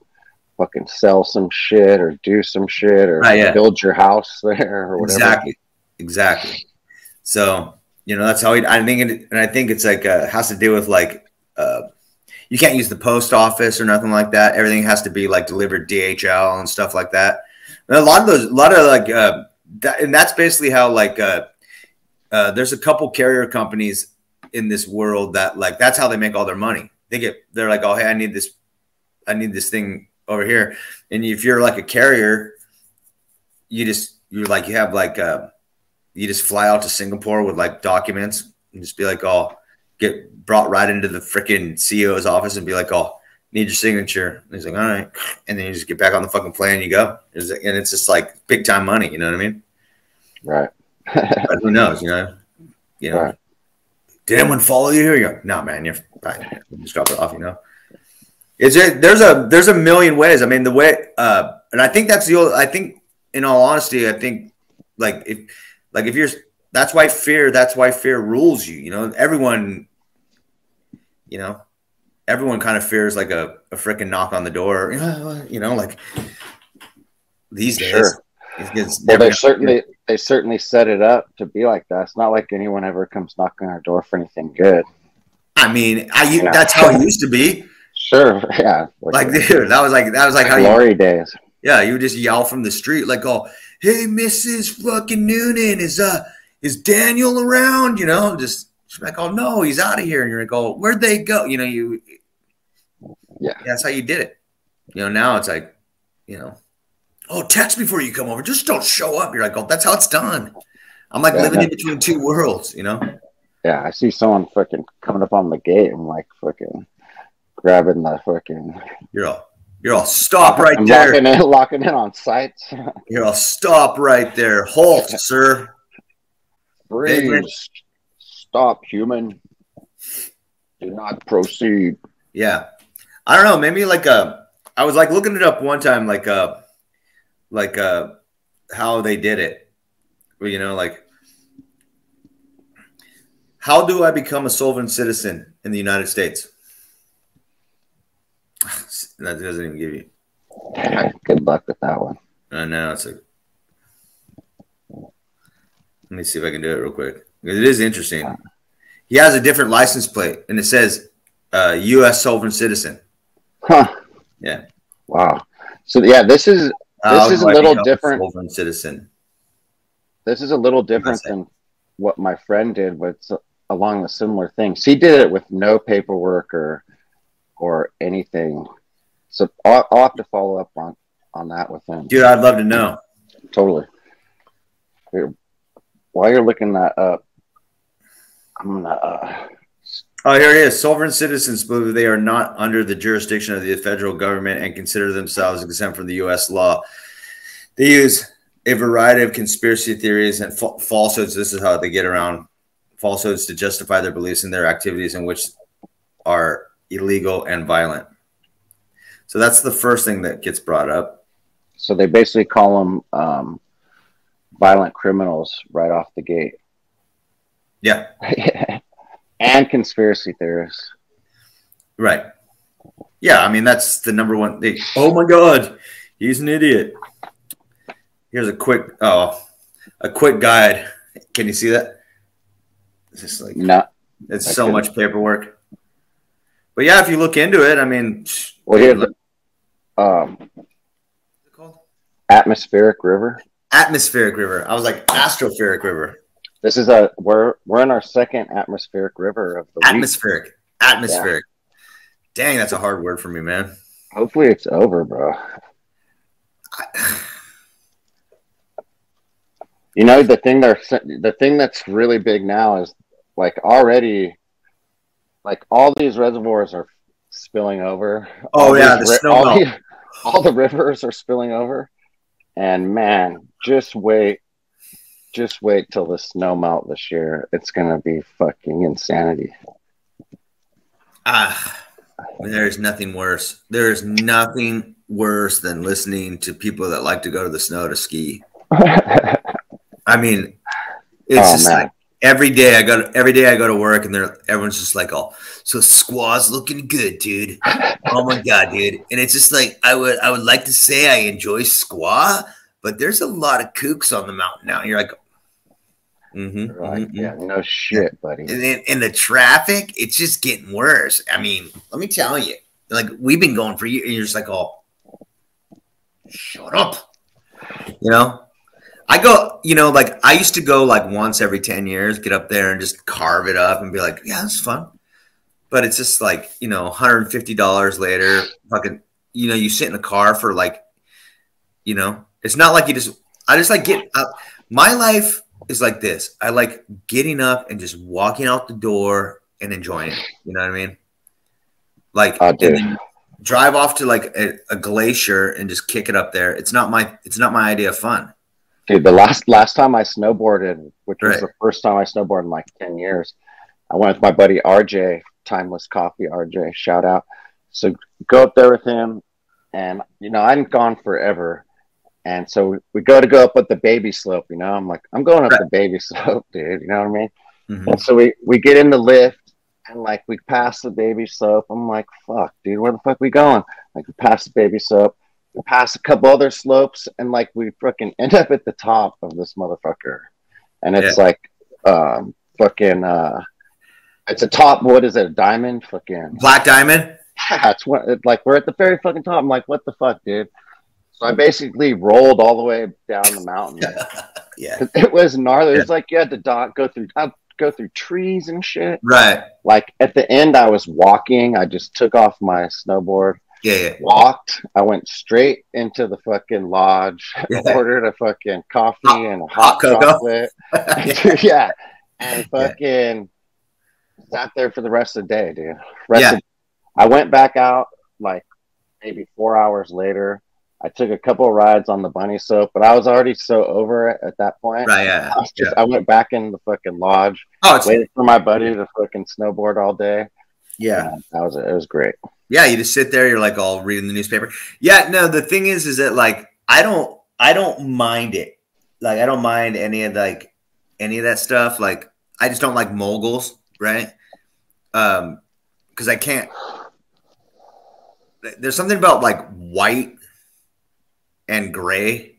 fucking sell some shit or do some shit or build your house there or whatever. Exactly. So, you know, that's how I think it's like has to do with like you can't use the post office or nothing like that. Everything has to be like delivered DHL and stuff like that. And a lot of like and that's basically how like there's a couple carrier companies in this world that like that's how they make all their money. They're like, oh hey, I need this thing over here. And if you're like a carrier, you just fly out to Singapore with like documents and just be like, oh, get brought right into the freaking CEO's office and be like, oh, need your signature. And he's like, all right. And then you just get back on the fucking plane and you go. And it's just like big time money. You know what I mean? Right. But who knows, you know? Right. Did anyone follow you here? You go, no, man, you're fine. Just drop it off, you know? There's a million ways. I mean, the way, and I think I think in all honesty, I think if you're, that's why fear rules you, you know, everyone kind of fears like a freaking knock on the door, you know, like these days. Sure. They certainly set it up to be like that. It's not like anyone ever comes knocking on our door for anything good. I mean, that's how it used to be. Sure, yeah. Like, dude, that was like how glory days. Yeah, you would just yell from the street, like, "Oh, hey, Mrs. fucking Noonan, is Daniel around?" You know, just like, "Oh no, he's out of here." And you're like, "Oh, where'd they go?" You know, that's how you did it. You know, now it's like, you know, oh, text before you come over. Just don't show up. You're like, oh, that's how it's done. I'm like living in between two worlds, you know? Yeah, I see someone fucking coming up on the gate and like fucking grabbing the fucking. You're all stop right there. Locking in on sights. You're all stop right there. Halt, sir. Freeze. Stop, human. Do not proceed. Yeah. I don't know. Maybe like I was like looking it up one time, like how they did it, you know, like how do I become a sovereign citizen in the United States? That doesn't even give you. Good luck with that one. I know. It's like, let me see if I can do it real quick. It is interesting. He has a different license plate, and it says U.S. sovereign citizen. Huh. Yeah. Wow. So yeah, this is a little different. Sovereign citizen. This is a little different than what my friend did with along the similar things. He did it with no paperwork or anything. So I'll have to follow up on that with him. Dude, I'd love to know. Totally. While you're looking that up, I'm gonna. Oh, here it is. Sovereign citizens believe they are not under the jurisdiction of the federal government and consider themselves exempt from the U.S. law. They use a variety of conspiracy theories and falsehoods. This is how they get around falsehoods to justify their beliefs and their activities in which are illegal and violent. So that's the first thing that gets brought up. So they basically call them violent criminals right off the gate. Yeah. And conspiracy theorists. Right. Yeah, I mean, that's the number one thing. Oh, my God. He's an idiot. Here's a quick guide. Can you see that? It's just like, no, it's so much paperwork. But yeah, if you look into it, I mean, well, here's what's it called? Atmospheric River. Atmospheric River. I was like Astroperic River. This is we're in our second atmospheric river of the atmospheric. Week. Atmospheric. Yeah. Dang, that's a hard word for me, man. Hopefully it's over, bro. You know, the thing that's really big now is like already, like all these reservoirs are spilling over. Oh yeah, the snow melt. All the rivers are spilling over, and man, just wait till the snow melt this year. It's gonna be fucking insanity. There's nothing worse. There's nothing worse than listening to people that like to go to the snow to ski. I mean, it's just like every day I go to work and everyone's just like, oh, so squaw's looking good, dude. Oh my God, dude. And it's just like I would like to say I enjoy squaw, but there's a lot of kooks on the mountain now. And you're like, yeah, no shit, buddy. And the traffic, it's just getting worse. I mean, let me tell you, like we've been going for years, and you're just like, oh, shut up. You know, I go, you know, like I used to go like once every 10 years, get up there and just carve it up and be like, yeah, this is fun. But it's just like, you know, $150 later, fucking, you know, you sit in a car for like, you know, it's not like I just like get up. My life is like this. I like getting up and just walking out the door and enjoying it. You know what I mean? Like, and then drive off to like a glacier and just kick it up there. It's not my idea of fun. Dude, the last time I snowboarded, which was the first time I snowboarded in like 10 years, I went with my buddy RJ, Timeless Coffee, RJ, shout out. So go up there with him, and you know, I hadn't gone forever. And so we go up with the baby slope, you know. I'm like, I'm going up the baby slope, dude. You know what I mean? Mm-hmm. And so we get in the lift, and like we pass the baby slope. I'm like, fuck, dude, where the fuck we going? Like we pass the baby slope, we pass a couple other slopes, and like we fucking end up at the top of this motherfucker. And it's like fucking it's a top, what is it, a diamond? Fucking black diamond? Yeah, it's what, like we're at the very fucking top. I'm like, what the fuck, dude? So I basically rolled all the way down the mountain. Yeah, it was gnarly. It was like you had to go through trees and shit. Right. Like at the end, I was walking. I just took off my snowboard. Yeah. Walked. I went straight into the fucking lodge. Ordered a fucking coffee and a hot chocolate. Yeah, and fucking sat there for the rest of the day, dude. I went back out like maybe 4 hours later. I took a couple of rides on the bunny slope, but I was already so over it at that point. Right, yeah. I went back in the fucking lodge, waited for my buddy to fucking snowboard all day. Yeah. It was great. Yeah, you just sit there, you're like all reading the newspaper. Yeah, no, the thing is that like I don't mind it. Like I don't mind any of that stuff. Like I just don't like moguls, right? Because I can't. There's something about like white and gray.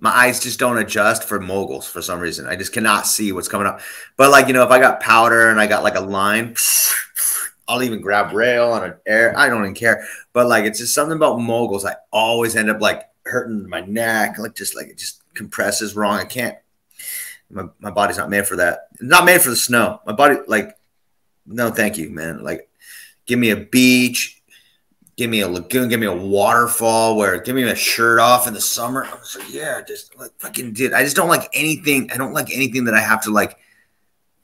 My eyes just don't adjust for moguls for some reason. I just cannot see what's coming up. But like, you know, if I got powder and I got like a line, I'll even grab rail on an air. I don't even care. But like, it's just something about moguls. I always end up like hurting my neck. Like it just compresses wrong. I can't. My body's not made for that. Not made for the snow. My body, like, no, thank you, man. Like, give me a beach. Give me a lagoon, give me a waterfall, give me a shirt off in the summer. I was like, yeah, just like fucking did. I just don't like anything. I don't like anything that I have to like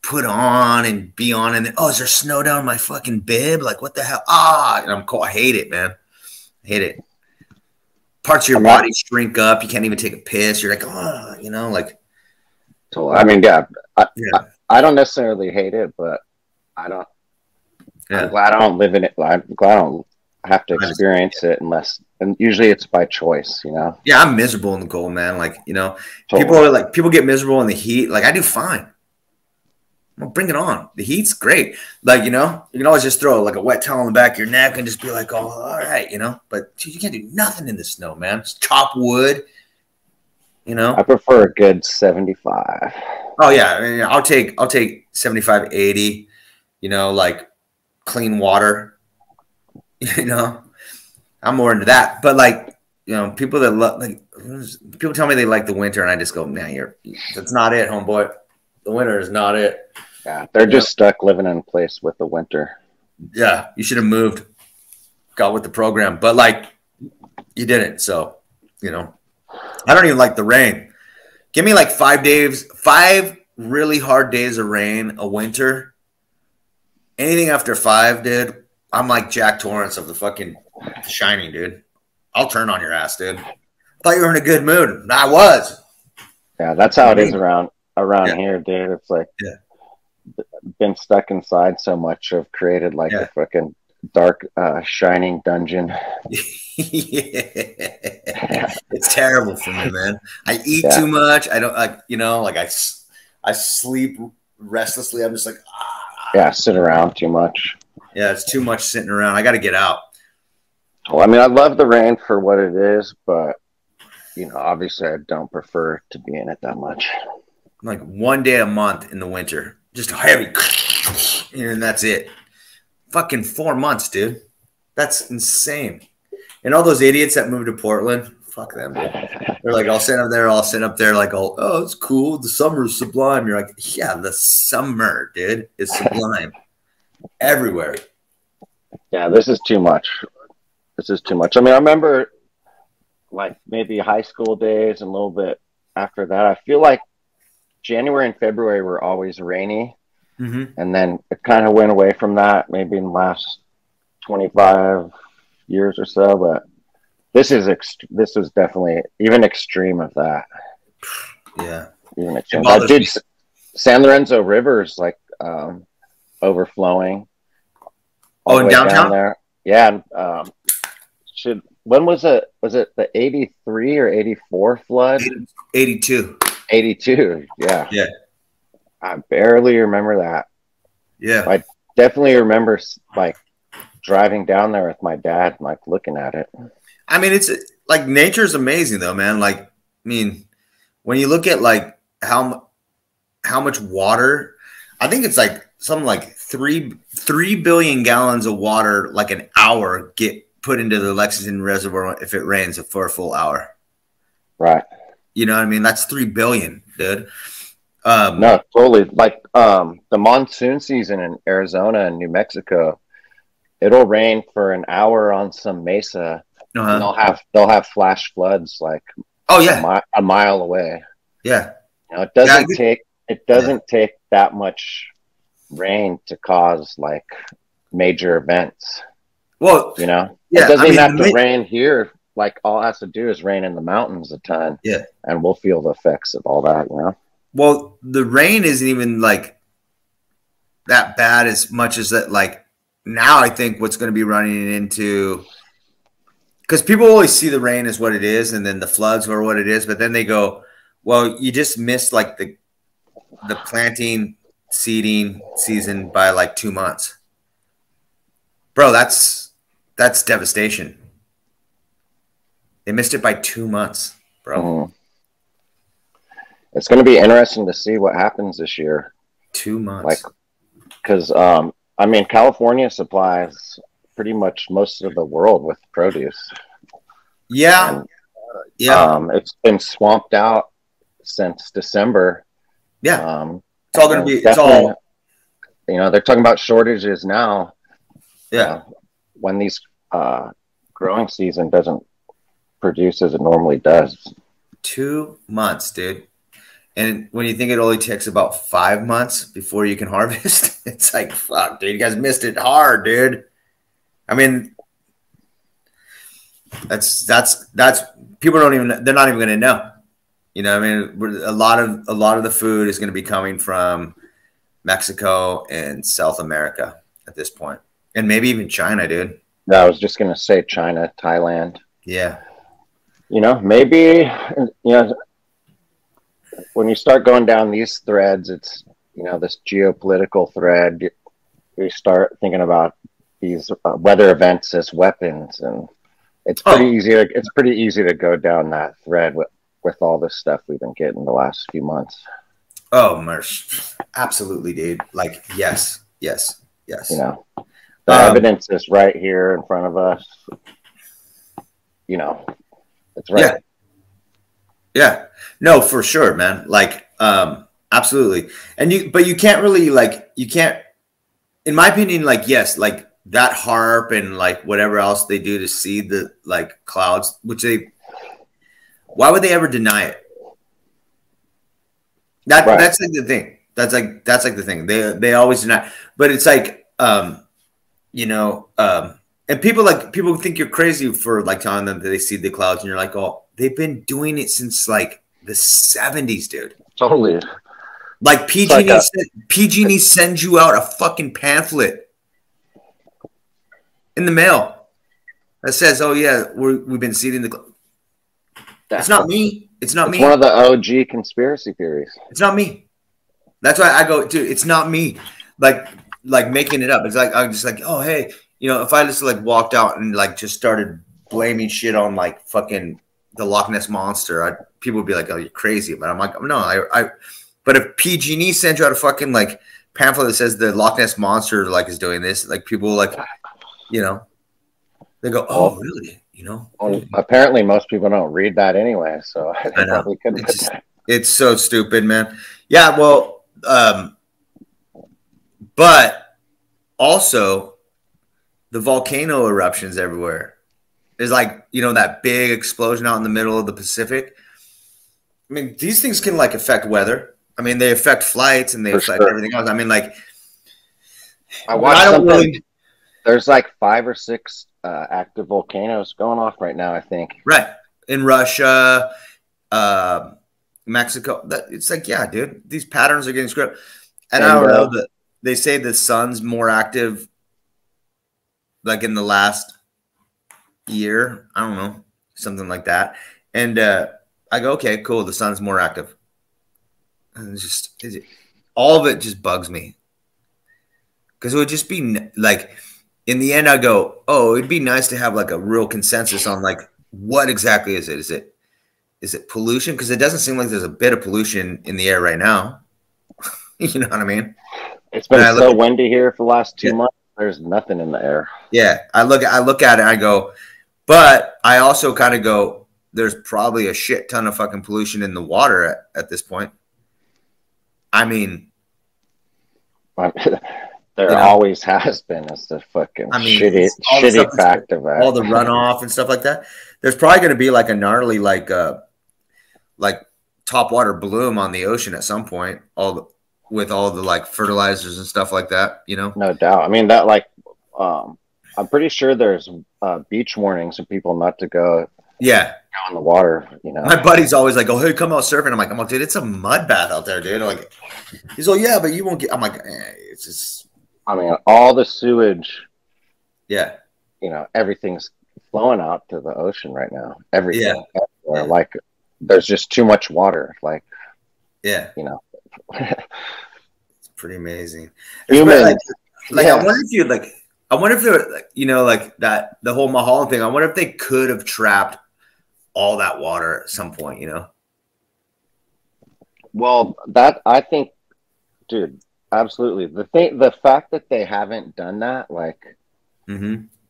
put on and be on. And then, oh, is there snow down my fucking bib? Like, what the hell? And I'm cold. I hate it, man. I hate it. Parts of your body shrink up. You can't even take a piss. You're like, oh, you know, like. So, I mean, yeah, I don't necessarily hate it, but I don't. Yeah. I'm glad I don't live in it. I'm glad I don't have to experience it and usually it's by choice, you know. Yeah, I'm miserable in the cold, man. Like, you know, people get miserable in the heat. Like, I do fine. Well, bring it on. The heat's great. Like, you know, you can always just throw like a wet towel on the back of your neck and just be like, oh, all right, you know. But you can't do nothing in the snow, man. Just chop wood, you know. I prefer a good 75. Oh yeah, I mean, I'll take 75, 80. You know, like clean water. You know, I'm more into that. But like, you know, people tell me they like the winter, and I just go, man, that's not it, homeboy. The winter is not it. Yeah, they're just stuck living in place with the winter. Yeah, you should have moved, got with the program, but like, you didn't. So, you know, I don't even like the rain. Give me like 5 really hard days of rain a winter. Anything after 5, dude. I'm like Jack Torrance of the fucking Shining, dude. I'll turn on your ass, dude. Thought you were in a good mood. I was. Yeah, that's how it is around here, dude. It's like been stuck inside so much. I've created like a fucking dark, shining dungeon. It's terrible for me, man. I eat too much. I don't like, you know, like I sleep restlessly. I'm just like, sit around too much. Yeah, it's too much sitting around. I got to get out. Well, I mean, I love the rain for what it is, but, you know, obviously I don't prefer to be in it that much. Like 1 day a month in the winter. Just heavy. And that's it. Fucking 4 months, dude. That's insane. And all those idiots that moved to Portland, fuck them, dude. They're like, I'll sit up there like, oh, it's cool. The summer is sublime. You're like, yeah, the summer, dude, is sublime. Everywhere. Yeah, this is too much. This is too much. I mean, I remember like maybe high school days and a little bit after that. I feel like January and February were always rainy. Mm-hmm. And then it kind of went away from that maybe in the last 25 years or so. But this is definitely even extreme of that. Yeah. Even extreme. San Lorenzo River is like overflowing. In downtown? Down there. Yeah. When was it? Was it the 83 or 84 flood? 82. 82. Yeah. Yeah. I barely remember that. Yeah. I definitely remember like driving down there with my dad and like looking at it. I mean, it's like nature's amazing though, man. Like, I mean, when you look at like how much water, I think it's like something like 3 billion gallons of water, like an hour get put into the Lexington Reservoir if it rains for a full hour. Right. You know what I mean? That's 3 billion, dude. No, totally. Like the monsoon season in Arizona and New Mexico, it'll rain for an hour on some mesa. And they'll have flash floods like a mile away. Yeah. You know, it doesn't take that much rain to cause like major events. Well, you know, it doesn't even have to rain here. Like all it has to do is rain in the mountains a ton. Yeah. And we'll feel the effects of all that, you know. Well, the rain isn't even like that bad as much as that. Like now, I think what's going to be running into, because people always see the rain as what it is, and then the floods are what it is. But then they go, "Well, you just missed like the planting, seeding season by like 2 months, bro. That's devastation. They missed it by 2 months, bro. It's going to be interesting to see what happens this year. 2 months. Like, because I mean, California supplies pretty much most of the world with produce. Yeah. And, it's been swamped out since December. Yeah. It's all going to be, it's all, you know, they're talking about shortages now. Yeah. When these growing season doesn't produce as it normally does. 2 months, dude. And when you think it only takes about 5 months before you can harvest, it's like, fuck, dude, you guys missed it hard, dude. I mean, that's people don't even, they're not even going to know. You know, I mean, a lot of the food is going to be coming from Mexico and South America at this point, and maybe even China, dude. No, I was just going to say China, Thailand. Yeah. You know, maybe, you know, when you start going down these threads, it's, you know, this geopolitical thread, you start thinking about these weather events as weapons, and it's pretty easy. It's pretty easy to go down that thread with all this stuff we've been getting the last few months. Oh, Mersh, absolutely, dude. Like, yes. You know, the evidence is right here in front of us. You know, it's right. Yeah. No, for sure, man. Like, absolutely. And but you can't really, like, you can't, in my opinion, like, yes, like that harp and like whatever else they do to seed the like clouds, why would they ever deny it? That's like the thing. That's like the thing. They always deny, but it's like, you know, and people think you're crazy for like telling them that they see the clouds, and you're like, oh, they've been doing it since like the 70s, dude. Totally. Like PG&E sends you out a fucking pamphlet in the mail that says, oh yeah, we've been seeding the clouds. It's not me. It's not me. It's one of the OG conspiracy theories. It's not me. That's why I go, dude, it's not me. Like making it up. It's like, I'm just like, oh, hey, you know, if I just like walked out and like just started blaming shit on like fucking the Loch Ness Monster, people would be like, oh, you're crazy. But I'm like, no, but if PG&E sends you out a fucking like pamphlet that says the Loch Ness Monster like is doing this, like people like, you know, they go, oh, really? You know? Well, apparently most people don't read that anyway, so I probably couldn't. It's so stupid, man. Yeah, well, but also the volcano eruptions everywhere. There's like, you know, that big explosion out in the middle of the Pacific. I mean, these things can like affect weather. I mean, they affect flights and they affect everything else. I mean, like, I watched something. There's like 5 or 6 active volcanoes going off right now, I think. Right. In Russia, Mexico. It's like, yeah, dude, these patterns are getting screwed up. And I don't know that they say the sun's more active like in the last year. I don't know, something like that. And I go, okay, cool. The sun's more active. And it's just, all of it just bugs me. Because it would just be like, in the end, I go, oh, it'd be nice to have like a real consensus on like, what exactly is it? Is it pollution? Because it doesn't seem like there's a bit of pollution in the air right now. You know what I mean? It's been so windy here for the last 2 months. There's nothing in the air. Yeah, I look at it and I go, but I also kind of go, there's probably a shit ton of fucking pollution in the water at this point. I mean, there always has been. It's the fucking shitty fact of that. All the runoff and stuff like that. There's probably going to be like a gnarly like topwater bloom on the ocean at some point. With all the like fertilizers and stuff like that, you know. No doubt. I mean that like, I'm pretty sure there's beach warnings for people not to go. Yeah. On the water, you know. My buddy's always like, "Oh, hey, come out surfing." I'm like, dude, it's a mud bath out there, dude. Like, he's like, "Yeah, but you won't get." I'm like, it's just. I mean, all the sewage. Yeah. You know, everything's flowing out to the ocean right now. Everything. Yeah. Like, there's just too much water. Like. Yeah. You know. It's pretty amazing. Humans. Like I wonder if they're like, you know, like that the whole Mulholland thing. I wonder if they could have trapped all that water at some point, you know. Well, that I think, dude, absolutely. The fact that they haven't done that, like,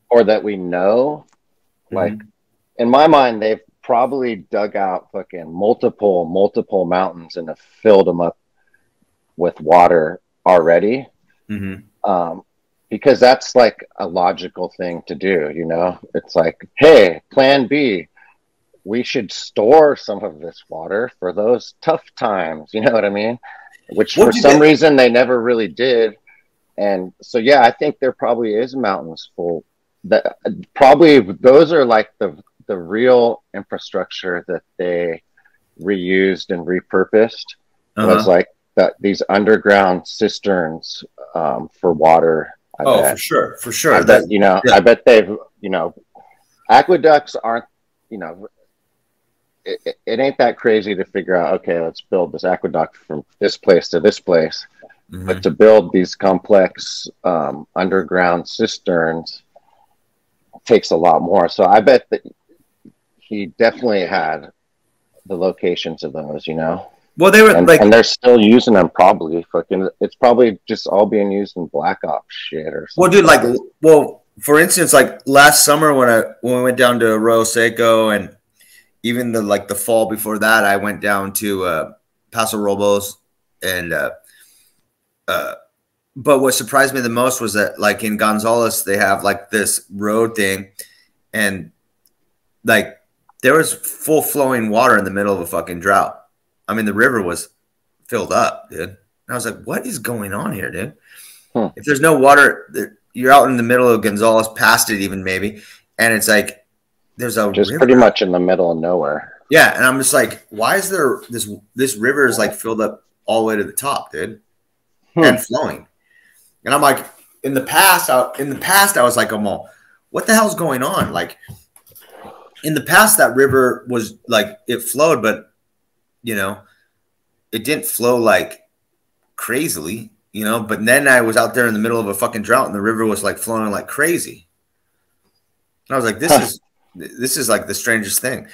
or that we know, like, in my mind, they've probably dug out fucking multiple mountains and have filled them up with water already. Because that's like a logical thing to do, you know? It's like, hey, plan B, we should store some of this water for those tough times, you know what I mean? Which for some reason they never really did. And so, yeah, I think there probably is mountains full. That probably those are like the real infrastructure that they reused and repurposed was like these underground cisterns for water. I bet. For sure. I bet, you know, I bet they've, you know, aqueducts aren't, you know, it ain't that crazy to figure out, okay, let's build this aqueduct from this place to this place. But to build these complex underground cisterns takes a lot more. So I bet that he definitely had the locations of those, you know. Well, they were and they're still using them probably. Fucking, it's probably just all being used in Black Ops shit or something. Well, dude, for instance, like last summer when we went down to Arroyo Seco, and even the fall before that, I went down to Paso Robles, and but what surprised me the most was that like in Gonzales they have like this road thing, and like there was full flowing water in the middle of a fucking drought. I mean, the river was filled up, dude. And I was like, what is going on here, dude? If there's no water, you're out in the middle of Gonzales, past it even maybe, and it's like there's a just river. Pretty much in the middle of nowhere. Yeah, and I'm just like, why is there this river is like filled up all the way to the top, dude, and flowing? And I'm like, in the past, I was like, what the hell's going on? Like, in the past, that river was like it flowed, but you know, it didn't flow like crazily, you know. But then I was out there in the middle of a fucking drought, and the river was like flowing like crazy. And I was like, this is like the strangest thing.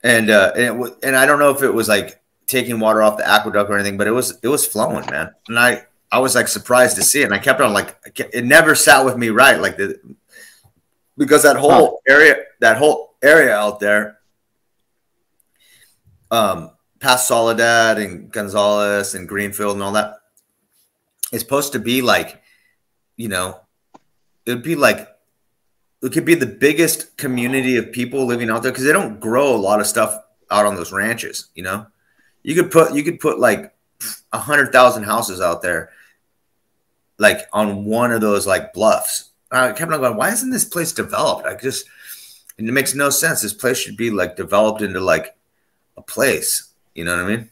And I don't know if it was like taking water off the aqueduct or anything, but it was flowing, man. And I was like surprised to see it, and I kept on like it never sat with me right, like because that whole area out there, past Soledad and Gonzales and Greenfield and all that, is supposed to be like, you know, it could be the biggest community of people living out there because they don't grow a lot of stuff out on those ranches. You know, you could put like 100,000 houses out there, like on one of those like bluffs. I kept on going, why isn't this place developed? And it makes no sense. This place should be like developed into like a place. You know what I mean?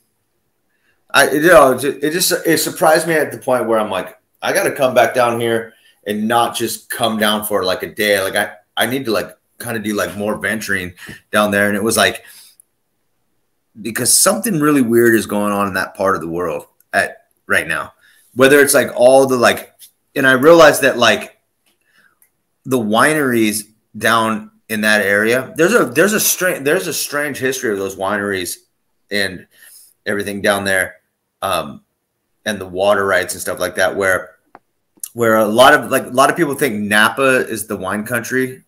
It surprised me at the point where I'm like, I got to come back down here and not just come down for like a day. Like I need to like kind of do like more venturing down there. And it was like, because something really weird is going on in that part of the world right now, whether it's like all the like, and I realized that like the wineries down in that area, there's a strange history of those wineries and everything down there, and the water rights and stuff like that, where a lot of people think Napa is the wine country,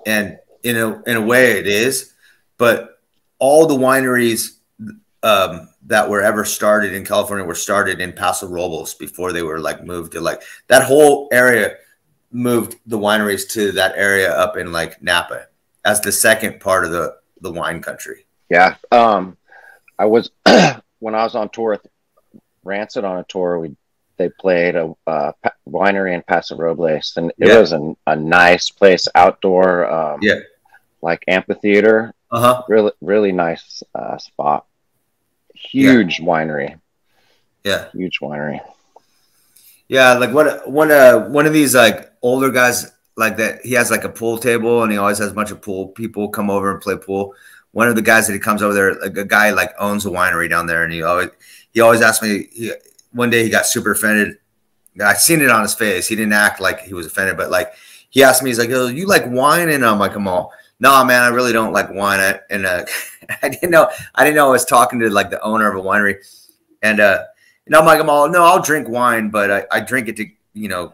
and in a way it is, but all the wineries that were ever started in California were started in Paso Robles before they were like moved to like that whole area. Moved the wineries to that area up in like Napa as the second part of the wine country. Yeah. I was when I was on tour with Rancid on a tour, they played a winery in Paso Robles, and it was a nice place, outdoor, like amphitheater. Really, really nice spot. Huge winery. Yeah, huge winery. Yeah, like one of these like older guys like that. He has like a pool table, and he always has a bunch of pool people come over and play pool. One of the guys that he comes over there, like a guy like owns a winery down there, and he always asks me. One day he got super offended. I seen it on his face. He didn't act like he was offended, but like he asked me, he's like, "Oh, you like wine?" And I'm like, No, man, I really don't like wine. I didn't know I was talking to like the owner of a winery, and I'm like, I'll drink wine, but I drink it to,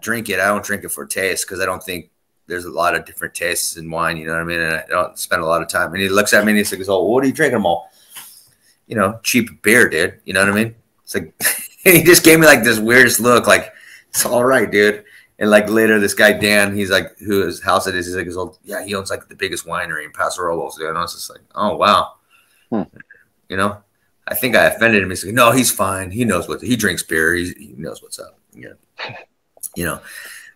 drink it. I don't drink it for taste because I don't think there's a lot of different tastes in wine. You know what I mean? And I don't spend a lot of time. And he looks at me and he says, "Oh, what are you drinking?" I'm all, cheap beer, dude. You know what I mean? It's like, and he just gave me like this weirdest look, like, it's all right, dude. And like later, this guy Dan, he's like, whose house it is, he's like, yeah, he owns like the biggest winery in Paso Robles, dude. And I was just like, oh wow, I think I offended him. He's like, no, he's fine. He knows he drinks beer. He knows what's up. Yeah,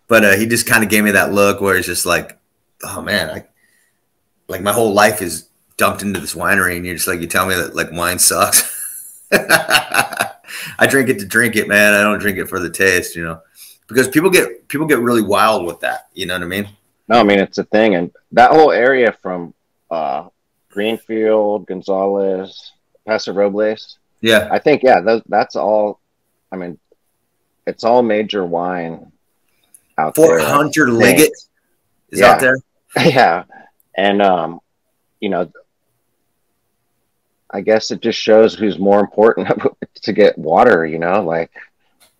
But he just kind of gave me that look where he's just like, oh man, like my whole life is dumped into this winery, and you're just like, you tell me that like wine sucks. I drink it to drink it, man. I don't drink it for the taste, because people get really wild with that. You know what I mean? No, I mean, it's a thing. And that whole area from Greenfield, Gonzales, Paso Robles. Yeah. I think, that's all. I mean, it's all major wine out Fort there. Hunter Liggett is out there. Yeah. And, I guess it just shows who's more important to get water, like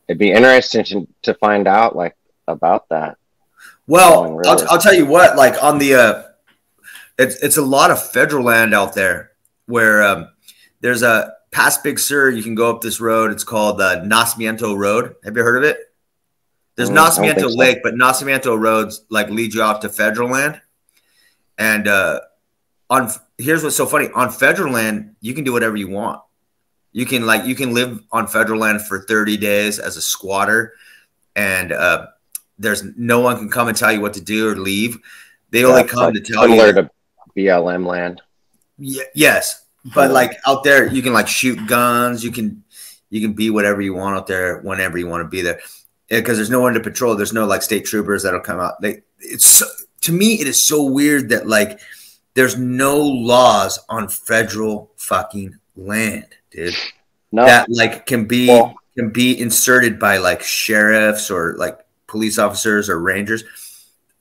it'd be interesting to find out like about that. Well, I'll tell you what, like on the, it's a lot of federal land out there where there's a past Big Sur. You can go up this road. It's called the Nacimiento Road. Have you heard of it? There's Nacimiento Lake, but Nacimiento Roads like lead you out to federal land. And here's what's so funny. On federal land, you can do whatever you want. You can live on federal land for 30 days as a squatter, and there's no one can come and tell you what to do or leave. They only come to tell you. Similar to BLM land. Yes, but like out there, you can like shoot guns. You can be whatever you want out there whenever you want to be there, because there's no one to patrol. There's no like state troopers that'll come out. To me, it is so weird that like there's no laws on federal fucking land, dude. No. That like can be inserted by like sheriffs or like police officers or rangers.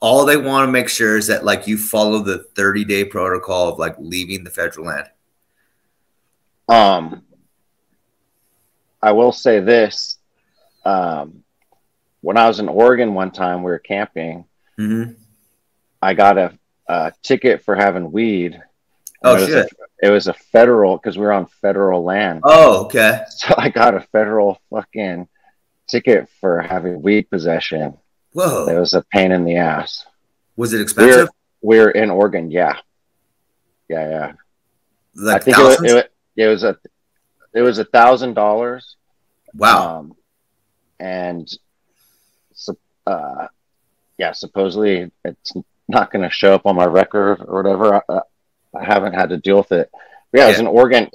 All they want to make sure is that like you follow the 30-day protocol of like leaving the federal land. I will say this. When I was in Oregon one time, we were camping. Mm-hmm. I got a ticket for having weed. Oh, shit. It was a federal, because we were on federal land. Oh, okay. So I got a federal fucking ticket for having weed possession. Whoa. It was a pain in the ass. Was it expensive? We're in Oregon, yeah. Yeah. Like I think it was $1,000. Wow. And supposedly it's not going to show up on my record or whatever. I haven't had to deal with it. But it was in Oregon.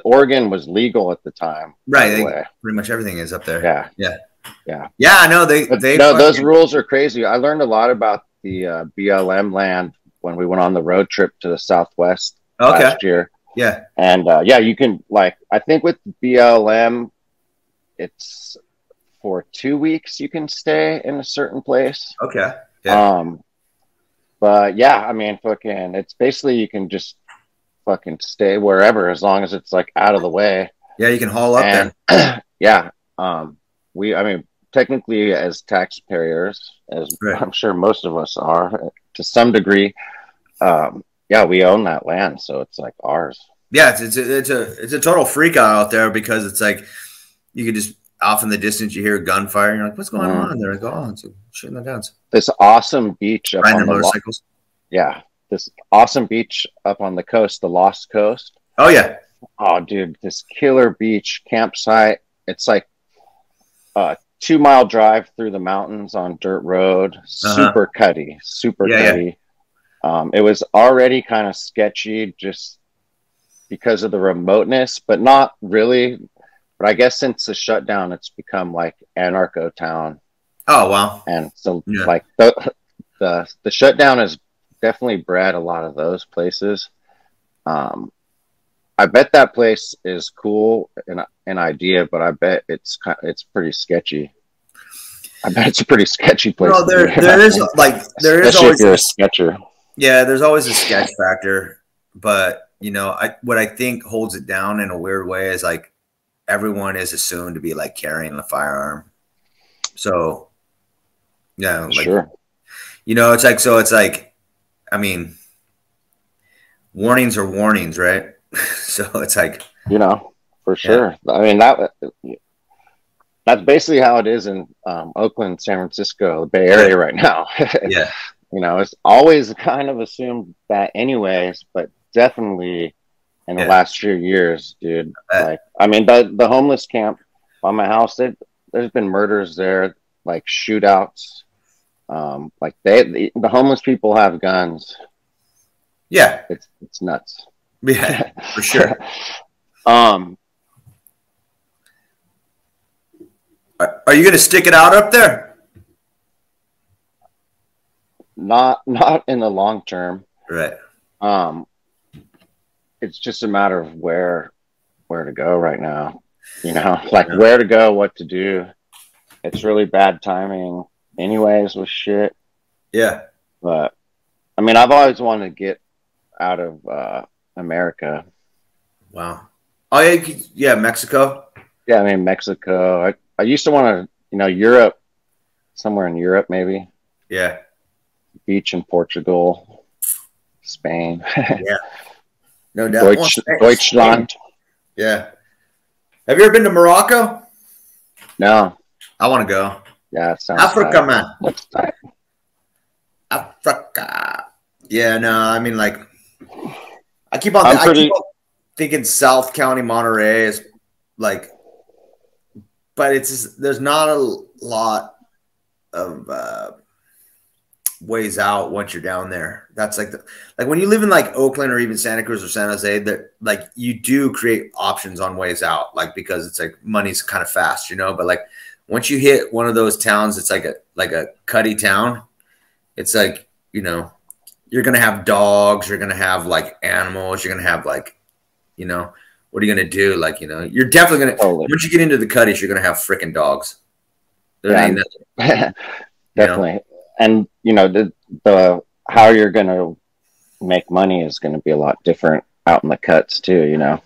Oregon was legal at the time. Right. Pretty much everything is up there. Yeah. Yeah, I know. Those rules are crazy. I learned a lot about the BLM land when we went on the road trip to the Southwest last year. Yeah. And you can I think with BLM, it's for 2 weeks you can stay in a certain place. Okay. Yeah. But I mean, it's basically you can just fucking stay wherever as long as it's like out of the way. Yeah, you can haul up there. Yeah. Technically as taxpayers, as I'm sure most of us are to some degree, we own that land, so it's like ours. Yeah, it's a total freak out there, because it's like you could just off in the distance you hear gunfire and you're like, what's going on? They're like, oh, it's shooting the guns. This awesome beach up on the motorcycles. This awesome beach up on the coast, the Lost Coast. Oh yeah. Oh dude, this killer beach campsite. It's like 2-mile drive through the mountains on dirt road. Super cutty. It was already kind of sketchy just because of the remoteness, but not really. But I guess since the shutdown, it's become like anarcho town. Oh wow! And so like the shutdown has definitely bred a lot of those places. I bet that place is cool in an idea, but I bet it's pretty sketchy. I bet it's a pretty sketchy place. No, there is always, if you're a sketcher. Yeah, there's always a sketch factor, but you know, what I think holds it down in a weird way is like everyone is assumed to be like carrying a firearm. So, yeah, like Sure. you know, it's like, I mean, warnings are warnings, right? So it's like, You know, for yeah, sure. I mean, that's basically how it is in Oakland, San Francisco, the Bay yeah, Area right now. yeah, You know, it's always kind of assumed that anyways, but definitely in the yeah. last few years, dude. Like, I mean, the homeless camp by my house, there's been murders there, like shootouts. Like the homeless people have guns. Yeah, It's nuts. yeah, for sure. um, Are you gonna stick it out up there? not in the long term. Right. Um, it's just a matter of where to go right now. You know, like Yeah. where to go, what to do. It's really bad timing, anyways, with shit. Yeah. But I mean, I've always wanted to get out of America. Wow. Oh yeah, yeah, Mexico. Yeah, I mean Mexico. I used to want to, you know, Europe, somewhere in Europe, maybe Yeah. beach in Portugal, Spain, Yeah. No doubt. Well, Deutschland. yeah. Have you ever been to Morocco? No, I want to go. yeah, it sounds Africa, tight. man. Looks tight. Africa. Yeah, no, I mean, like, I keep on thinking South County, Monterey is like, but there's not a lot of ways out once you're down there. That's like like when you live in like Oakland or even Santa Cruz or San Jose, that like you do create options on ways out, like because it's like money's kind of fast, you know. But like once you hit one of those towns, it's like a cutty town. It's like, you know, you're gonna have dogs, you're gonna have like animals, you're gonna have like, you know, what are you gonna do? Like, you know, you're definitely gonna once you get into the cutties, you're gonna have freaking dogs. Yeah, definitely. Know? And you know, the how you're gonna make money is gonna be a lot different out in the cuts too, you know.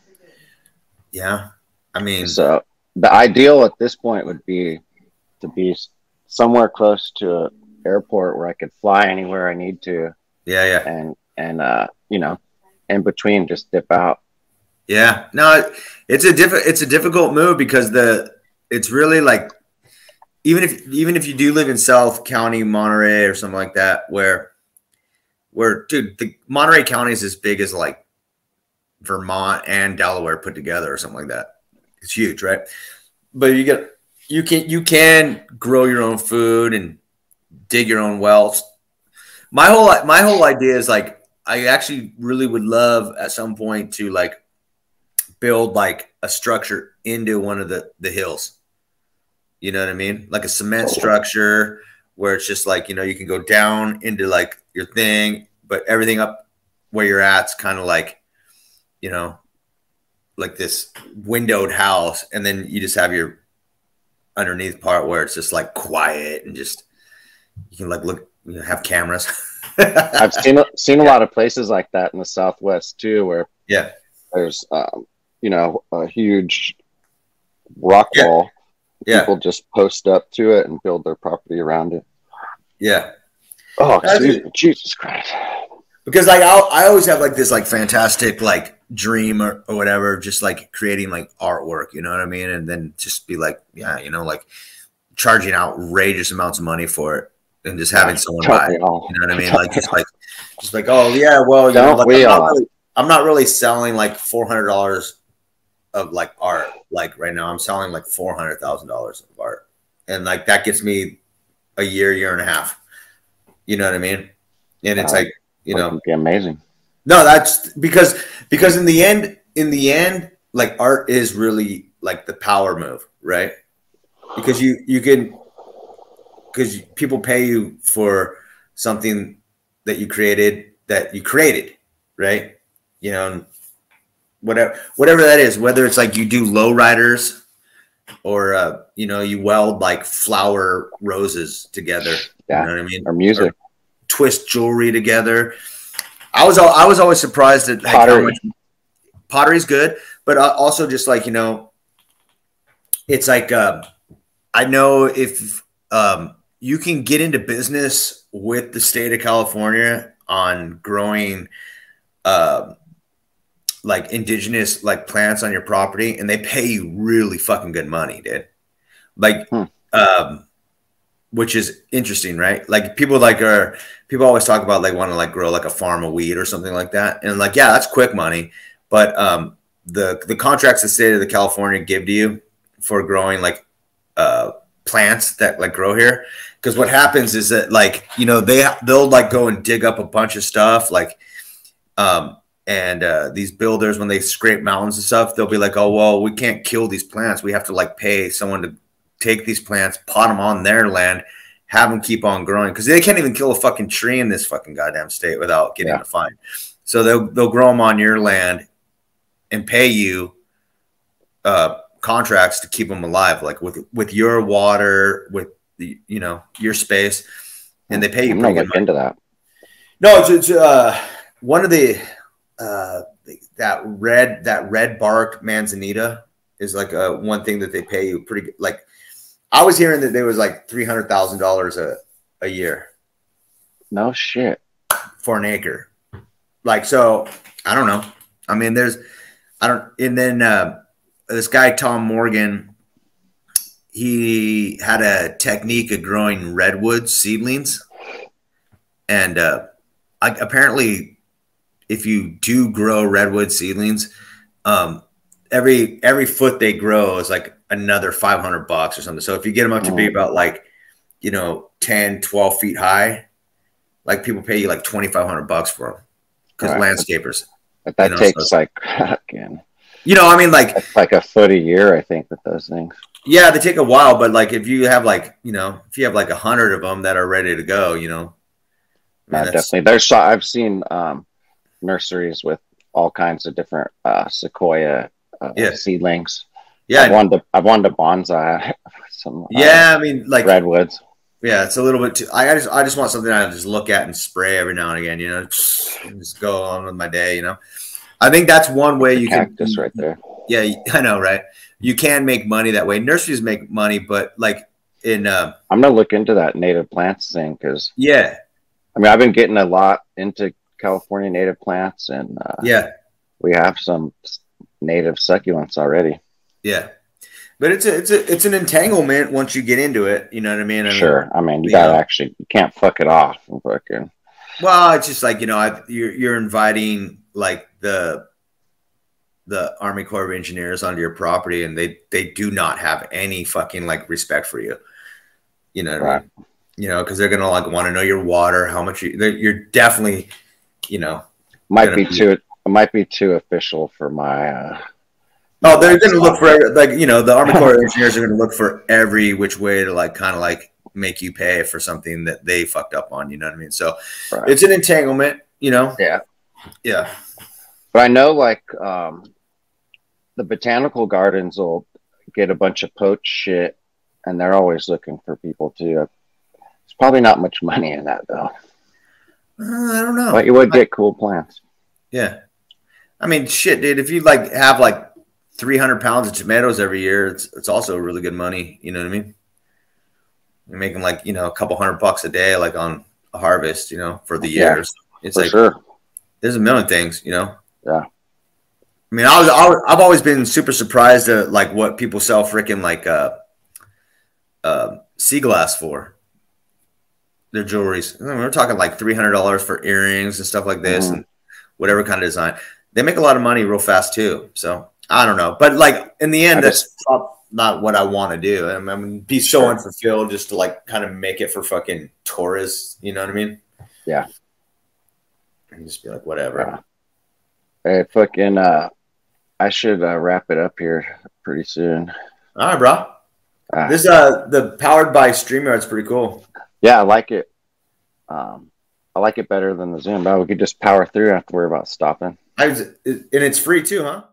Yeah. I mean, so the ideal at this point would be to be somewhere close to an airport where I could fly anywhere I need to. Yeah, yeah. And you know, in between just dip out. Yeah. No, it's a difficult move because it's really like even if you do live in South County, Monterey or something like that, where dude, the Monterey County is as big as like Vermont and Delaware put together or something like that. It's huge, right? But you can grow your own food and dig your own wells. My whole idea is like I actually really would love at some point to like build like a structure into one of the hills. You know what I mean? Like a cement structure where it's just like, you know, you can go down into like your thing, but everything up where you're at's kind of like, you know, like this windowed house. And then you just have your underneath part where it's just like quiet and just, you can like look, you know, have cameras. I've seen a lot of places like that in the Southwest too, where there's, you know, a huge rock wall. People just post up to it and build their property around it. Yeah. Oh, Jesus Christ. Because like I always have like this like fantastic like dream or whatever, just like creating like artwork, you know what I mean? And then just be like, yeah, you know, like charging outrageous amounts of money for it and just having someone buy it. You know what I mean? Like just like, oh yeah, well, you know, like, I'm not really selling like $400 of like art. Like right now I'm selling like $400,000 of art. And like that gets me a year and a half. You know what I mean? And it's like, you know, it'd be amazing. No, that's because in the end, like art is really like the power move, right? Because because people pay you for something that you created, right? You know, whatever that is, whether it's like you do lowriders or you know, you weld like flower roses together, you know what I mean? Or music. Or twist jewelry together. I was always surprised at like, how much pottery's good, but also just like, you know, it's like I know if you can get into business with the state of California on growing like indigenous like plants on your property, and they pay you really fucking good money, dude. Like which is interesting, right? Like people always talk about like want to like grow like a farm of weed or something like that, and like, yeah, that's quick money, but the contracts the state of the California give to you for growing like plants that like grow here, because what happens is that, like, you know, they'll like go and dig up a bunch of stuff, like these builders, when they scrape mountains and stuff, they'll be like, oh well, we can't kill these plants, we have to like pay someone to take these plants, pot them on their land, have them keep on growing, because they can't even kill a fucking tree in this fucking goddamn state without getting a fine. So they'll grow them on your land and pay you contracts to keep them alive, like with your water, with the, you know, your space, and they pay you. I'm not looking into that. No, it's one of the that red bark manzanita is like one thing that they pay you pretty good. Like, I was hearing that there was like $300,000 a year. No shit. For an acre. Like, so I don't know. I mean, and then this guy, Tom Morgan, he had a technique of growing redwood seedlings. And apparently, if you do grow redwood seedlings, every foot they grow is like another $500 or something. So if you get them up to be about like, you know, 10, 12 feet high, like people pay you like $2,500 for them, because landscapers. But that takes like, again, you know, I mean, like a foot a year, I think, with those things. Yeah, they take a while, but like if you have like, you know, if you have like 100 of them that are ready to go, you know. I mean, definitely. I've seen nurseries with all kinds of different sequoia seedlings. Yeah, I've wanted to bonsai some. I mean, like redwoods. Yeah, it's a little bit too. I just want something I just look at and spray every now and again. You know, just go on with my day. You know, I think that's one way you can. Cactus right there. Yeah, I know, right? You can make money that way. Nurseries make money, but like in. I'm gonna look into that native plants thing, because I mean, I've been getting a lot into California native plants, and we have some native succulents already. Yeah, but it's an entanglement once you get into it. You know what I mean? I mean, you gotta you can't fuck it off. Fucking. Well, it's just like, you know, you're inviting like the Army Corps of Engineers onto your property, and they do not have any fucking like respect for you. You know what I mean? You know, because they're gonna like want to know your water, how much you're definitely, you know, might be too official for my. Oh, they're going to look for, like, you know, the Army Corps of Engineers are going to look for every which way to like kind of like make you pay for something that they fucked up on. You know what I mean? So it's an entanglement, you know? Yeah. Yeah. But I know like the botanical gardens will get a bunch of poached shit, and they're always looking for people too. There's probably not much money in that though. I don't know. But you would get cool plants. Yeah. I mean, shit, dude, if you like have like 300 pounds of tomatoes every year, it's also really good money. You know what I mean? You're making like, you know, a couple $100 a day, like on a harvest, you know, for the years. It's like, there's a million things, you know? Yeah. I mean, I've always been super surprised at like what people sell freaking like sea glass for their jewelries. I mean, we're talking like $300 for earrings and stuff like this, and whatever kind of design. They make a lot of money real fast too. So I don't know, but like in the end, that's not what I want to do. I mean, be so unfulfilled just to like kind of make it for fucking tourists. You know what I mean? Yeah. And just be like, whatever. Hey, fucking, I should wrap it up here pretty soon. All right, bro. This the powered by Streamyard is pretty cool. Yeah, I like it. I like it better than the Zoom, but we could just power through. I don't have to worry about stopping. And it's free too, huh?